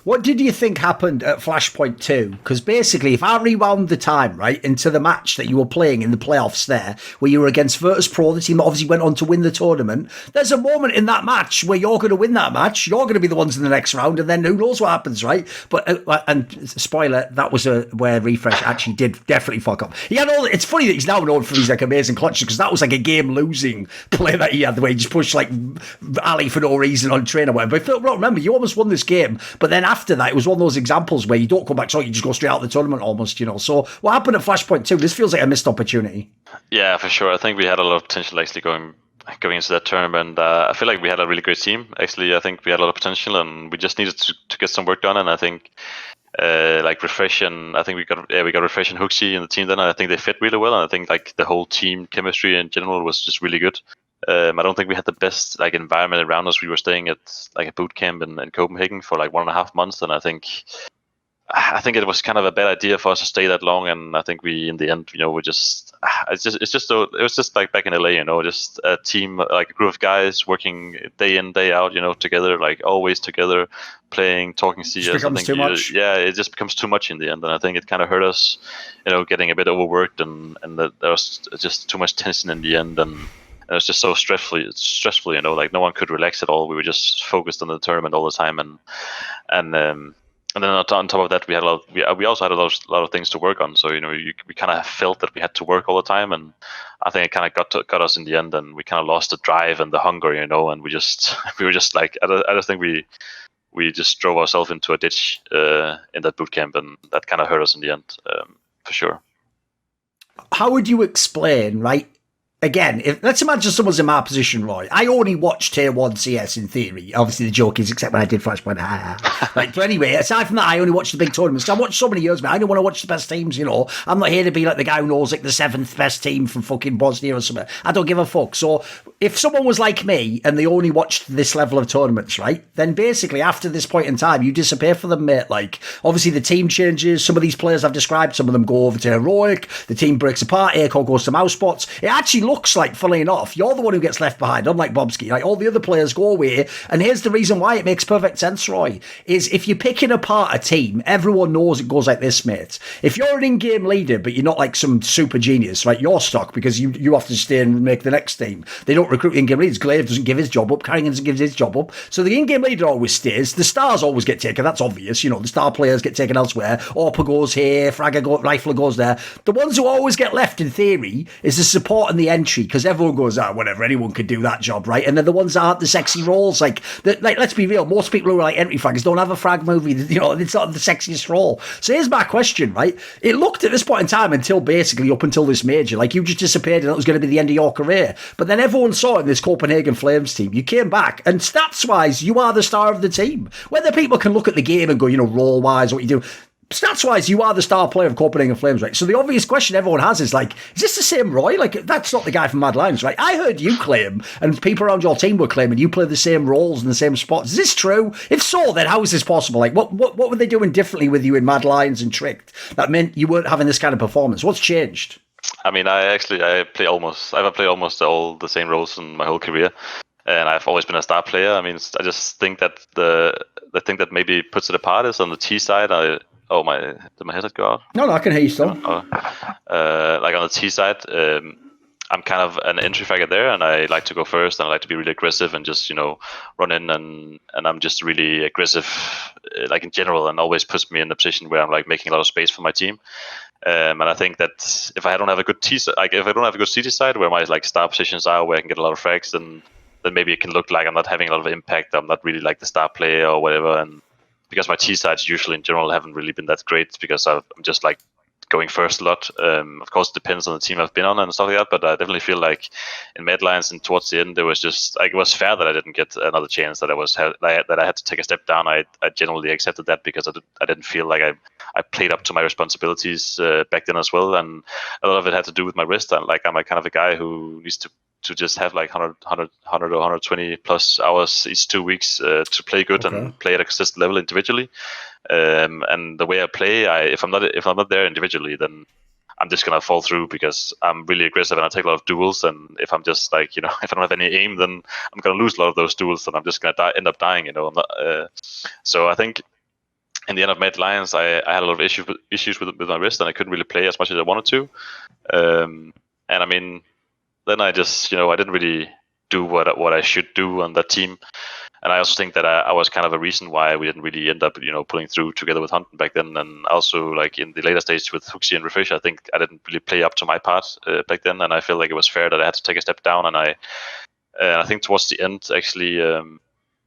What did you think happened at Flashpoint 2? Because basically, if I rewound the time, right, into the match that you were playing in the playoffs there, where you were against Virtus Pro, the team that obviously went on to win the tournament, there's a moment in that match where you're going to win that match, you're going to be the ones in the next round, and then who knows what happens, right? But, and spoiler, that was where Refresh actually did definitely fuck up. He had it's funny that he's now known for these like amazing clutches, because that was like a game-losing play that he had, the way he just pushed like Ali for no reason on train or whatever. But remember, you almost won this game, but then after that, it was one of those examples where you don't come back, so you just go straight out of the tournament almost, So what happened at Flashpoint 2? This feels like a missed opportunity. Yeah, for sure. I think we had a lot of potential actually going into that tournament. I feel like we had a really great team. Actually, I think we had a lot of potential, and we just needed to get some work done. And I think like Refresh, and I think we got Refresh and HooXi in the team then. And I think they fit really well, and I think like the whole team chemistry in general was just really good. I don't think we had the best like environment around us. We were staying at like a boot camp in Copenhagen for like 1.5 months, and I think it was kind of a bad idea for us to stay that long. And I think we, in the end, we just it was just like back in LA, just a team, like a group of guys working day in, day out, together, like always together, playing, talking CS. It becomes too much. Yeah, it just becomes too much in the end, and I think it kind of hurt us, getting a bit overworked, and that there was just too much tension in the end, and it was just so stressful, like no one could relax at all. We were just focused on the tournament all the time, and then on top of that, we also had a lot of things to work on. So we kind of felt that we had to work all the time, and I think it kind of got us in the end, and we kind of lost the drive and the hunger, and we were just like I just think we just drove ourselves into a ditch in that boot camp, and that kind of hurt us in the end, for sure. How would you explain, right? Again, let's imagine someone's in my position, Roy. I only watched Tier 1 CS in theory. Obviously, the joke is, except when I did Flashpoint. But anyway, aside from that, I only watched the big tournaments. I watched so many years, man. I don't want to watch the best teams, I'm not here to be like the guy who knows like the 7th best team from fucking Bosnia or something. I don't give a fuck. So if someone was like me and they only watched this level of tournaments, right, then basically after this point in time, you disappear for them, mate. Like, obviously the team changes. Some of these players I've described, some of them go over to Heroic. The team breaks apart. acoR goes to mouse spots. It actually looks like, funnily enough, you're the one who gets left behind, unlike Bubzkji. Like, all the other players go away, and here's the reason why it makes perfect sense, Roy, is if you're picking apart a team, everyone knows it goes like this, mate. If you're an in-game leader, but you're not like some super genius, right, you're stuck because you have to stay and make the next team. They don't recruit in-game leaders. Glaive doesn't give his job up. Carrington doesn't give his job up. So the in-game leader always stays. The stars always get taken. That's obvious. The star players get taken elsewhere. AWPer goes here. Fragger Rifler goes there. The ones who always get left, in theory, is the support and the entry, because everyone goes, whatever, anyone could do that job, right? And then the ones that aren't the sexy roles, like let's be real, most people who are like entry fraggers don't have a frag movie, it's not the sexiest role. So here's my question, right? It looked at this point in time basically up until this major, like you just disappeared and it was going to be the end of your career. But then everyone saw in this Copenhagen Flames team, you came back, and stats-wise, you are the star of the team. Whether people can look at the game and go, role-wise, what you do, stats-wise, you are the star player of Copenhagen Flames, right? So the obvious question everyone has is like, is this the same Roy? Like, that's not the guy from Mad Lions, right? I heard you claim, and people around your team were claiming you play the same roles in the same spots. Is this true? If so, then how is this possible? Like, what were they doing differently with you in Mad Lions and Tricked that meant you weren't having this kind of performance? What's changed? I mean, I play almost all the same roles in my whole career, and I've always been a star player. I mean, I just think that the thing that maybe puts it apart is on the T side. Did my headset go out? No, I can hear you still. Like on the T side, I'm kind of an entry fragger there, and I like to go first, and I like to be really aggressive and just run in, and I'm just really aggressive, like in general, and always puts me in a position where I'm like making a lot of space for my team. And I think that if I don't have a good CT side where my like star positions are, where I can get a lot of frags, then maybe it can look like I'm not having a lot of impact. I'm not really like the star player or whatever, and because my T sides usually in general haven't really been that great, because I'm just like going first a lot. Of course, it depends on the team I've been on and stuff like that. But I definitely feel like in Mad Lions and towards the end, there was just like it was fair that I didn't get another chance. That I had to take a step down. I generally accepted that because I didn't feel like I played up to my responsibilities back then as well. And a lot of it had to do with my wrist. And like I'm a kind of a guy who needs to just have like 100 or 120 plus hours each 2 weeks to play good and play at a consistent level individually. And the way I play, if I'm not there individually, then I'm just gonna fall through because I'm really aggressive and I take a lot of duels. And if I'm just like if I don't have any aim, then I'm gonna lose a lot of those duels and I'm just gonna end up dying. I'm not, so I think in the end of Mad Lions, I had a lot of issues with my wrist and I couldn't really play as much as I wanted to. And I mean, then I just I didn't really do what I should do on that team. And I also think that I was kind of a reason why we didn't really end up, pulling through together with HUNDEN back then. And also, like in the later stage with HooXi and roeJ, I think I didn't really play up to my part back then. And I feel like it was fair that I had to take a step down. And I think towards the end, actually,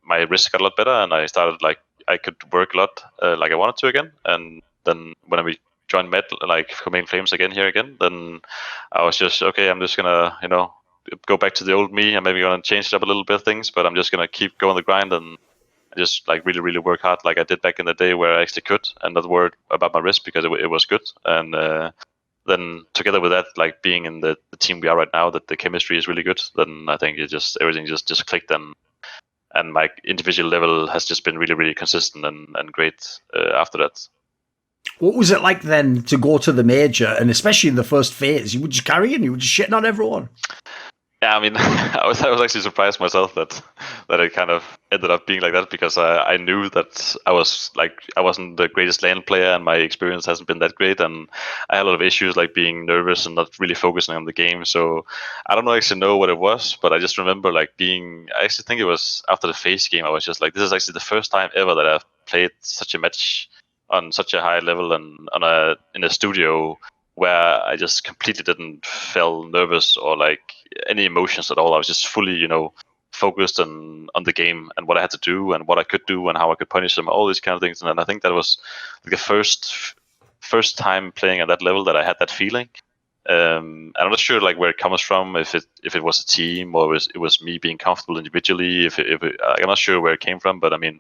my wrist got a lot better, and I started like I could work a lot like I wanted to again. And then when we joined Copenhagen Flames again, then I was just okay. I'm just gonna go back to the old me. I'm maybe gonna change it up a little bit things, but I'm just gonna keep going the grind and just like really, really work hard like I did back in the day where I actually could, and not worried about my wrist because it was good. And then together with that, like being in the team we are right now, that the chemistry is really good. Then I think everything just clicked, and my individual level has just been really, really consistent and great after that. What was it like then to go to the major, and especially in the first phase? You were just carrying, you were just shitting on everyone. Yeah, I mean, I was actually surprised myself that it kind of ended up being like that, because I knew that I wasn't the greatest lane player and my experience hasn't been that great, and I had a lot of issues like being nervous and not really focusing on the game. So I don't actually know what it was, but I just remember I actually think it was after the phase game, I was just like, this is actually the first time ever that I've played such a match on such a high level and in a studio where I just completely didn't feel nervous or like any emotions at all. I was just fully, focused on the game and what I had to do and what I could do and how I could punish them, all these kind of things. And I think that was like the first time playing at that level that I had that feeling. I'm not sure like where it comes from, if it was a team or it was me being comfortable individually. I'm not sure where it came from, but I mean,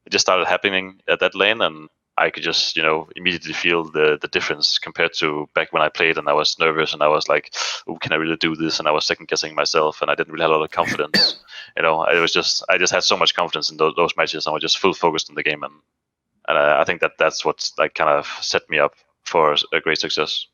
it just started happening at that lane, and I could just, immediately feel the difference compared to back when I played and I was nervous and I was like, oh, can I really do this? And I was second guessing myself and I didn't really have a lot of confidence. I just had so much confidence in those matches. I was just full focused on the game. And I think that's what's like kind of set me up for a great success.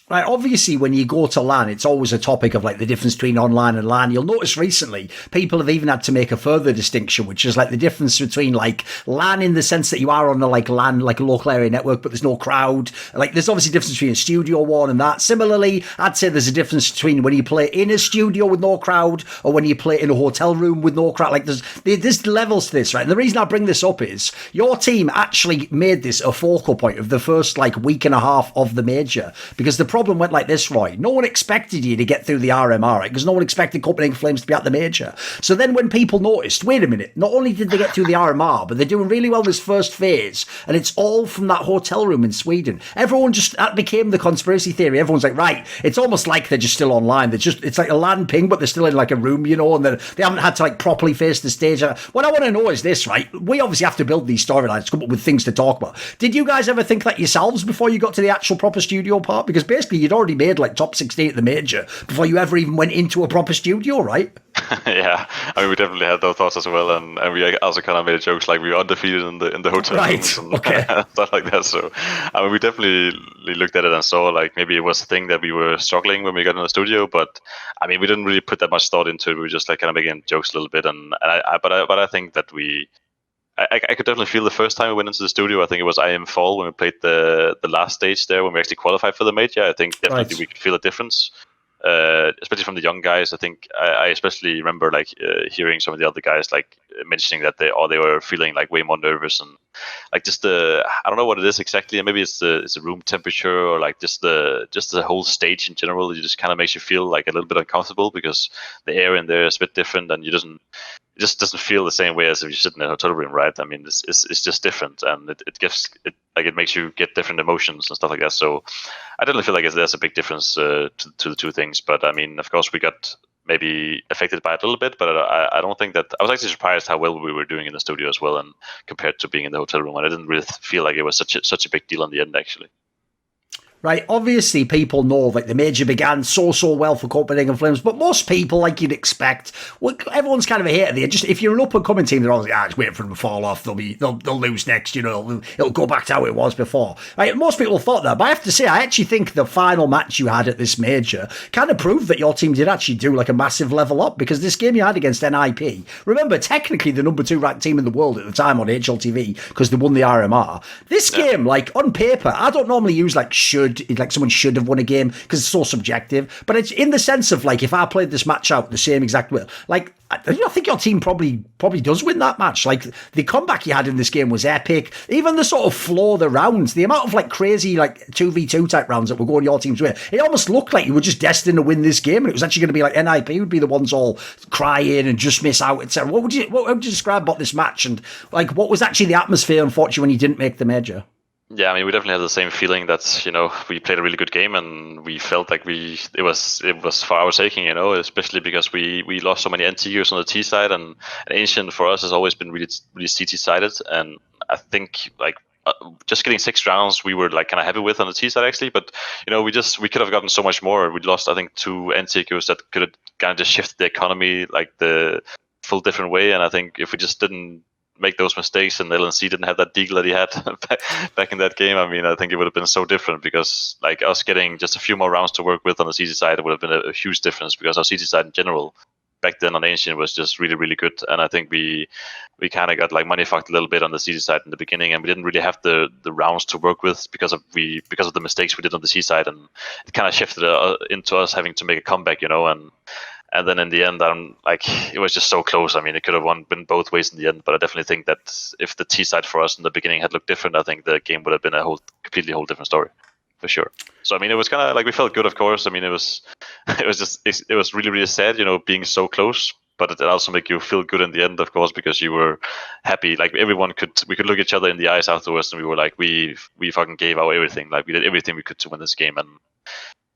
Right, obviously, when you go to LAN, it's always a topic of like the difference between online and LAN. You'll notice recently people have even had to make a further distinction, which is like the difference between like LAN in the sense that you are on a like LAN, like a local area network, but there's no crowd. Like there's obviously a difference between a studio one and that. Similarly, I'd say there's a difference between when you play in a studio with no crowd or when you play in a hotel room with no crowd. Like there's levels to this, right? And the reason I bring this up is your team actually made this a focal point of the first like week and a half of the major, because the problem went like this, Roy. No one expected you to get through the RMR, right? Because no one expected Copenhagen Flames to be at the major. So then when people noticed, wait a minute, not only did they get through the RMR, but they're doing really well this first phase, and it's all from that hotel room in Sweden. That became the conspiracy theory. Everyone's like, right, it's almost like they're just still online. It's like a LAN ping, but they're still in like a room, and they haven't had to like properly face the stage. What I want to know is this, right? We obviously have to build these storylines, come up with things to talk about. Did you guys ever think that yourselves before you got to the actual proper studio part? Because basically you'd already made like top 16 at the major before you ever even went into a proper studio, right? Yeah, I mean, we definitely had those thoughts as well, and we also kind of made jokes like we were undefeated in the hotel rooms and stuff like that. So I mean, we definitely looked at it and saw like maybe it was a thing that we were struggling when we got in the studio, but I mean, we didn't really put that much thought into it. We were just like kind of making jokes a little bit, but I think that I could definitely feel the first time we went into the studio. I think it was IM Fall when we played the last stage there when we actually qualified for the major. I think definitely we could feel a difference, especially from the young guys. I think I especially remember like hearing some of the other guys like mentioning that they were feeling like way more nervous and like just the, I don't know what it is exactly. Maybe it's the room temperature, or like just the whole stage in general. It just kind of makes you feel like a little bit uncomfortable because the air in there is a bit different, and it just doesn't feel the same way as if you sit in a hotel room, right? I mean, it's just different, and it makes you get different emotions and stuff like that. So I definitely feel like there's a big difference to the two things. But I mean, of course, we got maybe affected by it a little bit, but I don't think that, I was actually surprised how well we were doing in the studio as well, and compared to being in the hotel room, and I didn't really feel like it was such a big deal in the end, actually. Right, obviously people know that the major began so well for Copenhagen Flames, but most people, like you'd expect, well, everyone's kind of a hater there. Just if you're an up and coming team, they're always like, just wait for them to fall off. They'll lose next. It'll go back to how it was before. Right, most people thought that, but I have to say, I actually think the final match you had at this major kind of proved that your team did actually do like a massive level up, because this game you had against NIP, remember, technically the number 2 ranked team in the world at the time on HLTV because they won the RMR. This game, like on paper, I don't normally use like someone should have won a game because it's so subjective, but it's in the sense of like, if I played this match out the same exact way, like I think your team probably does win that match. Like the comeback you had in this game was epic. Even the sort of flow of the rounds, the amount of like crazy like 2v2 type rounds that were going your team's way, it almost looked like you were just destined to win this game, and it was actually going to be like NIP would be the ones all crying and just miss out, etc. What would you describe about this match, and like what was actually the atmosphere, unfortunately, when you didn't make the major? Yeah, I mean, we definitely had the same feeling that, we played a really good game, and we felt like it was for our taking, especially because we lost so many NTUs on the T side, and Ancient for us has always been really CT sided, and I think like just getting 6 rounds we were like kind of happy with on the T side actually, but we could have gotten so much more. We lost I think 2 NTUs that could have kind of just shifted the economy like the full different way, and I think if we just didn't make those mistakes and LNC didn't have that deagle that he had back in that game, I mean, I think it would have been so different, because like us getting just a few more rounds to work with on the CT side, it would have been a huge difference, because our CT side in general back then on Ancient was just really, really good. And I think we kind of got like money fucked a little bit on the CT side in the beginning, and we didn't really have the rounds to work with because of the mistakes we did on the C side, and it kind of shifted into us having to make a comeback, and then in the end, it was just so close. I mean, it could have been both ways in the end, but I definitely think that if the T side for us in the beginning had looked different, I think the game would have been a completely different story, for sure. So I mean, it was kind of like we felt good, of course. I mean, it was really, really sad, being so close, but it also make you feel good in the end, of course, because you were happy. Like we could look each other in the eyes afterwards, and we were like, we fucking gave our everything. Like we did everything we could to win this game, and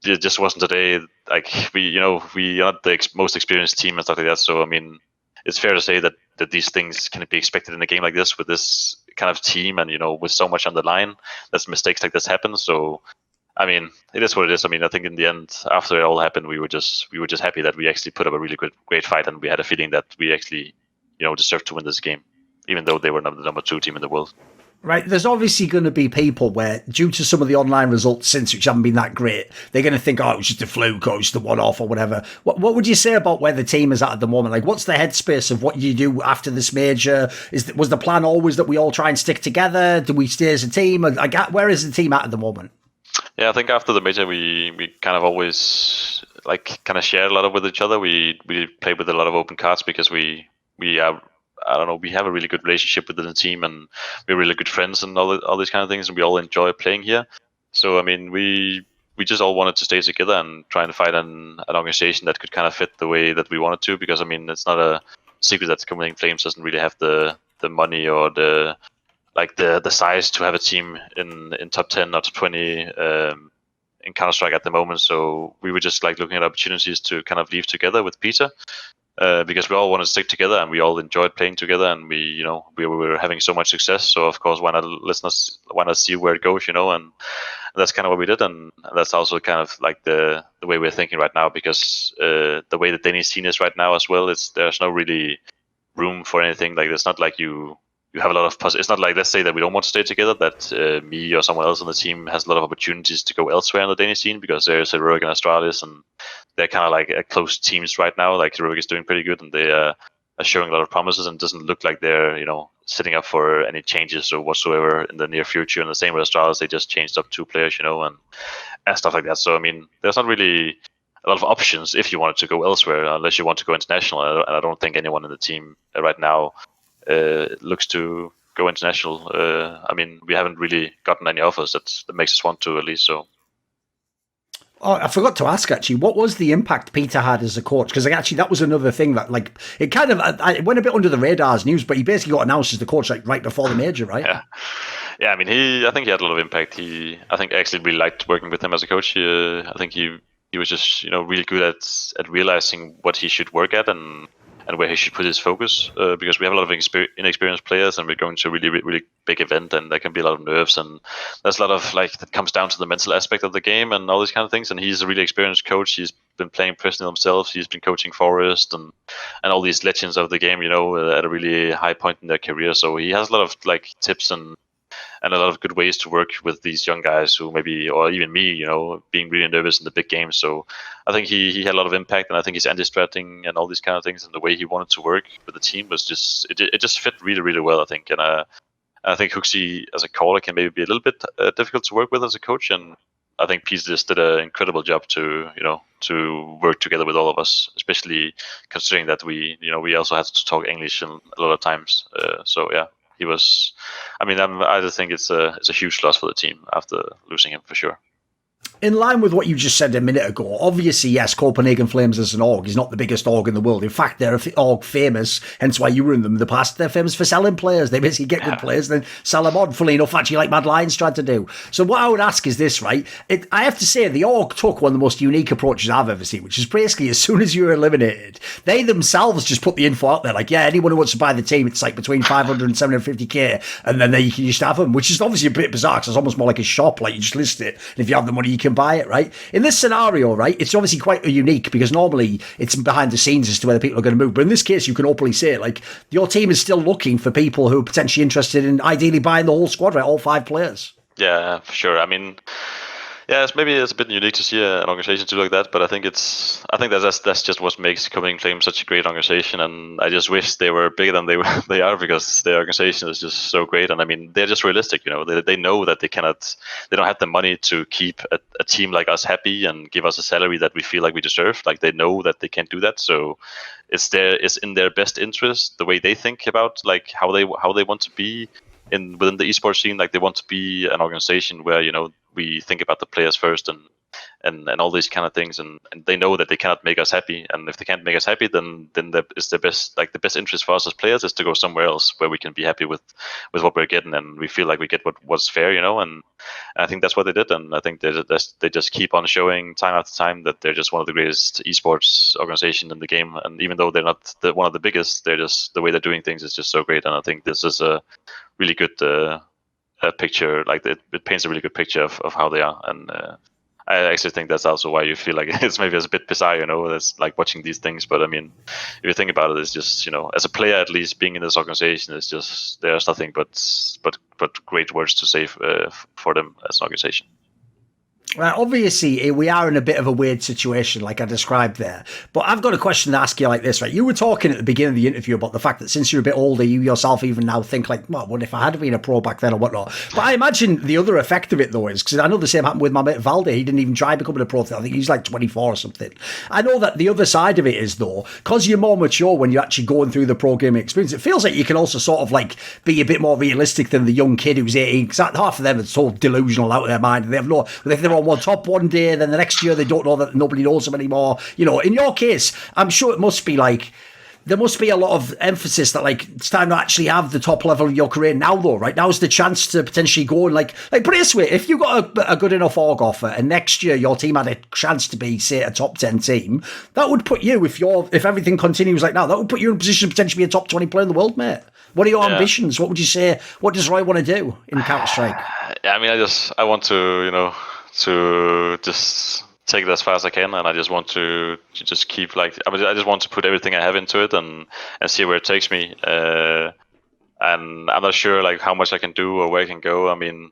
it just wasn't today. Like we are not the most experienced team and stuff like that. So I mean, it's fair to say that these things can be expected in a game like this with this kind of team, and with so much on the line, that mistakes like this happen. So I mean, it is what it is. I mean, I think in the end, after it all happened, we were just happy that we actually put up a really great fight, and we had a feeling that we actually deserved to win this game, even though they were not the number 2 team in the world. Right, there's obviously going to be people where, due to some of the online results since, which haven't been that great, they're going to think, oh, it was just a fluke, or it was the one-off, or whatever. What would you say about where the team is at the moment? Like, what's the headspace of what you do after this major? Was the plan always that we all try and stick together? Do we stay as a team? Where is the team at the moment? Yeah, I think after the major, we kind of always kind of shared a lot with each other. We played with a lot of open cards because we are, I don't know, we have a really good relationship within the team, and we're really good friends and all these kind of things, and we all enjoy playing here. So I mean, we just all wanted to stay together and try and find an organization that could kind of fit the way that we wanted to, because I mean, it's not a secret that Copenhagen Flames doesn't really have the money or the size to have a team in top 10 or top 20 in Counter-Strike at the moment. So we were just looking at opportunities to kind of leave together with Peter. Because we all want to stick together, and we all enjoyed playing together, and we were having so much success. So of course, why not see where it goes, and that's kind of what we did, and that's also kind of like the way we're thinking right now, because the way the Danish scene is right now as well, there's no really room for anything. Like it's not like you have a lot of it's not like, let's say that we don't want to stay together, that me or someone else on the team has a lot of opportunities to go elsewhere in the Danish scene, because there's a roeJ and Astralis, and they're kind of like close teams right now. Like roeJ is doing pretty good, and they are showing a lot of promises, and it doesn't look like they're sitting up for any changes or whatsoever in the near future. And the same with Astralis, they just changed up 2 players, and stuff like that. So I mean, there's not really a lot of options if you wanted to go elsewhere, unless you want to go international. And I don't think anyone in the team right now looks to go international. I mean, we haven't really gotten any offers that makes us want to, at least. So. Oh, I forgot to ask, actually, what was the impact Peter had as a coach? Because actually, that was another thing that, like, it kind of it went a bit under the radar's news, but he basically got announced as the coach like right before the major, right? Yeah. I mean, I think he had a lot of impact. I think I actually really liked working with him as a coach. I think he was just really good at realizing what he should work at and where he should put his focus, because we have a lot of inexperienced players, and we're going to a really, really big event, and there can be a lot of nerves, and there's a lot of that comes down to the mental aspect of the game and all these kind of things. And he's a really experienced coach. He's been playing professional himself. He's been coaching Forest and all these legends of the game, at a really high point in their career. So he has a lot of tips and a lot of good ways to work with these young guys who maybe, or even me, being really nervous in the big games. So I think he had a lot of impact, and I think his anti-stratting and all these kind of things and the way he wanted to work with the team was it just fit really, really well, I think. And I think HooXi as a caller can maybe be a little bit difficult to work with as a coach, and I think Peter just did an incredible job to work together with all of us, especially considering that we also had to talk English a lot of times. So yeah. He was. I mean, I just think it's a huge loss for the team after losing him, for sure. In line with what you just said a minute ago, obviously, yes, Copenhagen Flames as an org is not the biggest org in the world. In fact, they're org famous, hence why you were in them in the past. They're famous for selling players. They basically get good players, then sell them on, funnily enough, actually like Mad Lions tried to do. So what I would ask is this, right? I have to say, the org took one of the most unique approaches I've ever seen, which is basically as soon as you're eliminated, they themselves just put the info out there, like, yeah, anyone who wants to buy the team, it's like between 500 and 750k, and then you can just have them, which is obviously a bit bizarre, because it's almost more like a shop, like you just list it, and if you have the money, you can buy it, right? In this scenario, right, it's obviously quite unique, because normally it's behind the scenes as to whether people are going to move. But in this case, you can openly say, like, your team is still looking for people who are potentially interested in ideally buying the whole squad, right? All 5 players. Yeah, for sure. I mean, yeah, maybe it's a bit unique to see an organization do like that, but I think that's just what makes Copenhagen Flames such a great organization, and I just wish they were bigger than they are, because their organization is just so great. And I mean, they're just realistic, they know that they don't have the money to keep a team like us happy and give us a salary that we feel like we deserve. Like, they know that they can't do that, so it's in their best interest, the way they think about like how they want to be within the esports scene. Like, they want to be an organization where we think about the players first and all these kind of things, and they know that they cannot make us happy, and if they can't make us happy, then it's the best interest for us as players is to go somewhere else where we can be happy with what we're getting, and we feel like we get what's fair, and I think that's what they did. And I think they just keep on showing time after time that they're just one of the greatest esports organization in the game. And even though they're not one of the biggest, they're just, the way they're doing things is just so great. And I think this is a really good picture. Like, it paints a really good picture of how they are. And I actually think that's also why you feel like it's maybe a bit bizarre, it's like watching these things. But I mean, if you think about it, it's just, as a player, at least, being in this organization is just, there's nothing but great words to say for them as an organization. Obviously, we are in a bit of a weird situation, like I described there. But I've got a question to ask you like this, right? You were talking at the beginning of the interview about the fact that since you're a bit older, you yourself even now think like, well, what if I had been a pro back then or whatnot? But I imagine the other effect of it, though, is, because I know the same happened with my mate Valde. He didn't even try becoming a pro. I think he's like 24 or something. I know that the other side of it is, though, because you're more mature when you're actually going through the pro gaming experience, it feels like you can also sort of like be a bit more realistic than the young kid who's 18. Because half of them are so delusional out of their mind. They have if they're on one day, then the next year they don't know that nobody knows them anymore. In your case, I'm sure it must be like, there must be a lot of emphasis that like it's time to actually have the top level of your career now, though, right? Now's the chance to potentially go and like put it this way, if you got a good enough org offer and next year your team had a chance to be, say, a top 10 team, that would put you, if everything continues like now, that would put you in a position to potentially be a top 20 player in the world, mate. What are your ambitions? What would you say? What does Roy want to do in Counter-Strike? Yeah, I mean, I want to, to just take it as far as I can, and I just want to just keep I just want to put everything I have into it and see where it takes me. And I'm not sure like how much I can do or where I can go. I mean,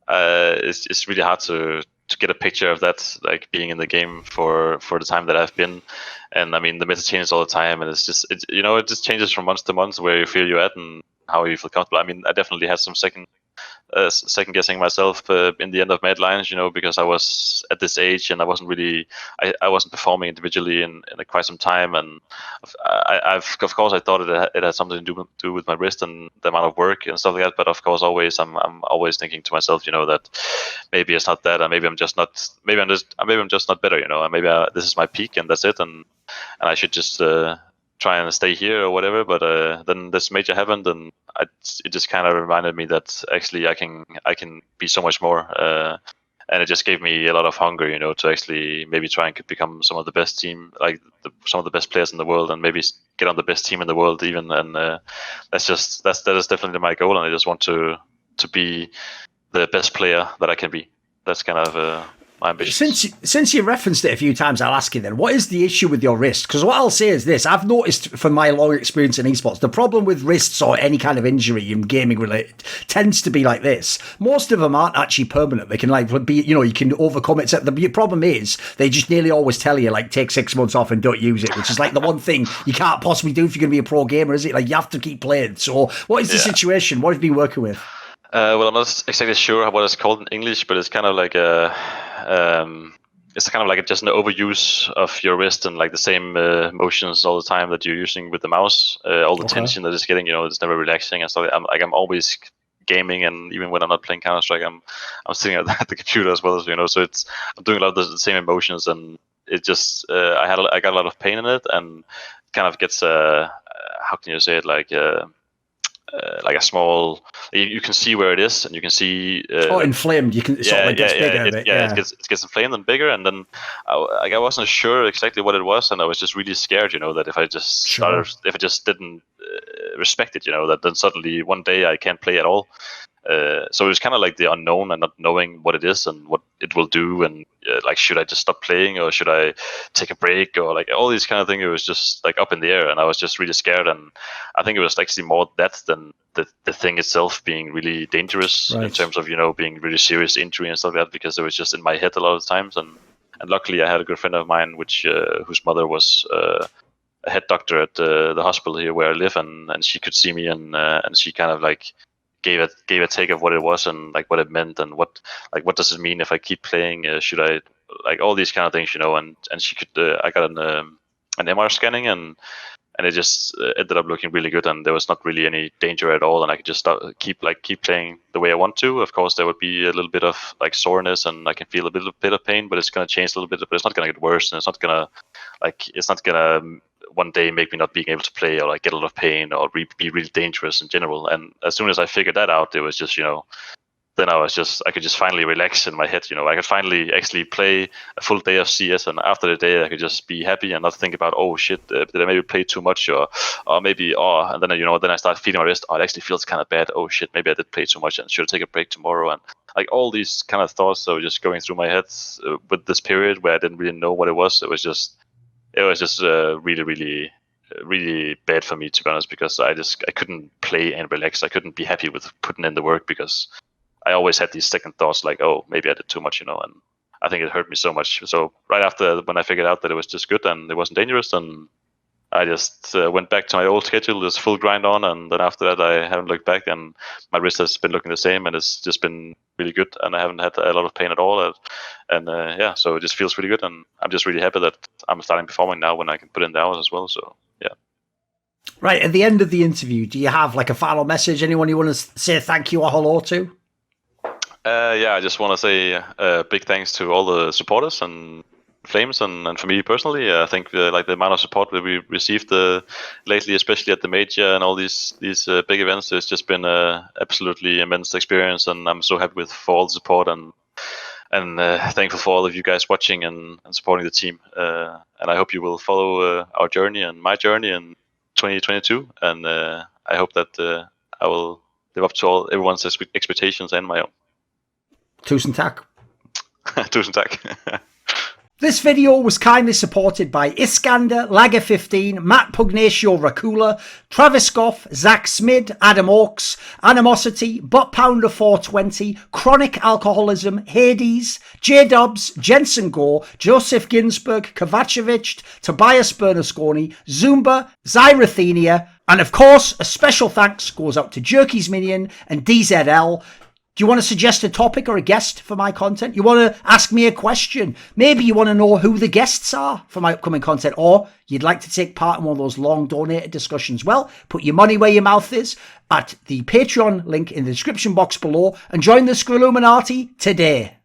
it's really hard to get a picture of that, like being in the game for the time that I've been. And I mean, the meta changes all the time, and it just changes from month to month where you feel you're at and how you feel comfortable. I mean, I definitely had some second second guessing myself in the end of Mad Lions, because I was at this age and I wasn't really, I wasn't performing individually in quite some time, and of course I thought it had something to do with my wrist and the amount of work and stuff like that. But of course, I'm always thinking to myself, that maybe it's not that, and maybe I'm just not better, and maybe this is my peak and that's it, and I should just try and stay here or whatever. But then this major happened, and it just kind of reminded me that actually I can be so much more, and it just gave me a lot of hunger, to actually maybe try and become some of the best team, like some of the best players in the world, and maybe get on the best team in the world even. And that is definitely my goal, and I just want to be the best player that I can be. That's kind of my ambition. Since you referenced it a few times, I'll ask you then, what is the issue with your wrist? Because what I'll say is this: I've noticed from my long experience in esports, the problem with wrists or any kind of injury in gaming related tends to be like this. Most of them aren't actually permanent. They can be, you can overcome it. The problem is they just nearly always tell you take 6 months off and don't use it, which is like the one thing you can't possibly do if you're going to be a pro gamer, is it? Like, you have to keep playing. So what is the situation? What have you been working with? Well, I'm not exactly sure what it's called in English, but it's kind of like just an overuse of your wrist and like the same motions all the time that you're using with the mouse. All the tension that it's getting, it's never relaxing and stuff. I'm always gaming, and even when I'm not playing Counter-Strike, I'm sitting at the computer as well. So I'm doing a lot of the same emotions, and it just I got a lot of pain in it, and kind of gets how can you say it, like a small, you can see where it is, and you can see inflamed. You can it gets bigger. It gets inflamed and bigger, and then I wasn't sure exactly what it was, and I was just really scared, that if I just didn't respect it, that then suddenly one day I can't play at all. So it was kind of like the unknown and not knowing what it is and what it will do, and should I just stop playing, or should I take a break, or like all these kind of things. It was just like up in the air, and I was just really scared. And I think it was actually more that than the thing itself being really dangerous in terms of being really serious injury and stuff like that, because it was just in my head a lot of times. And luckily I had a good friend of mine whose mother was a head doctor at the hospital here where I live, and she could see me, and she kind of like gave a take of what it was and like what it meant, and what does it mean if I keep playing, should I, like all these kind of things, and she could I got an MR scanning, and it just ended up looking really good, and there was not really any danger at all, and I could just keep playing the way I want to. Of course there would be a little bit of like soreness, and I can feel a bit of pain, but it's going to change a little bit, but it's not going to get worse, and it's not going to one day make me not being able to play, or like get a lot of pain, or be really dangerous in general. And as soon as I figured that out, it was just then I could just finally relax in my head. I could finally actually play a full day of CS, and after the day I could just be happy and not think about, oh shit, did I maybe play too much, or maybe, and then then I start feeling my wrist, it actually feels kind of bad, oh shit, maybe I did play too much and should I take a break tomorrow, and like all these kind of thoughts that were just going through my head with this period where I didn't really know what it was. It was just really, really, really bad for me, to be honest, because I couldn't play and relax. I couldn't be happy with putting in the work, because I always had these second thoughts like, oh, maybe I did too much, and I think it hurt me so much. So right after, when I figured out that it was just good and it wasn't dangerous, and I just went back to my old schedule, just full grind on, and then after that I haven't looked back, and my wrist has been looking the same, and it's just been really good, and I haven't had a lot of pain at all, so it just feels really good, and I'm just really happy that I'm starting performing now when I can put in the hours as well. So yeah. Right, at the end of the interview, do you have like a final message, anyone you want to say thank you or hello to? I just want to say big thanks to all the supporters and Flames, and for me personally, I think the amount of support that we received lately, especially at the major and all these big events, it's just been absolutely immense experience, and I'm so happy for all the support, and thankful for all of you guys watching and supporting the team, and I hope you will follow our journey and my journey in 2022, and I hope that I will live up to everyone's expectations and my own. Tusen tack. Tusen tack. This video was kindly supported by Iskander, Lager15, Matt Pugnatio Rajcula, Travis Goff, Zack Schmidt, AWPers, Animosity, Butt Pounder 420, Chronic Alcoholism, Hades, Jdubs, Jensen Goh, Joseph Ginsburg, Kovacevicd, Tobias Bernasconi, Zoomba, Zyrathenia, and of course, a special thanks goes out to Jerky's Minion and DZL. Do you want to suggest a topic or a guest for my content? You want to ask me a question? Maybe you want to know who the guests are for my upcoming content, or you'd like to take part in one of those long donated discussions. Well, put your money where your mouth is at the Patreon link in the description box below and join the Scrilluminati today.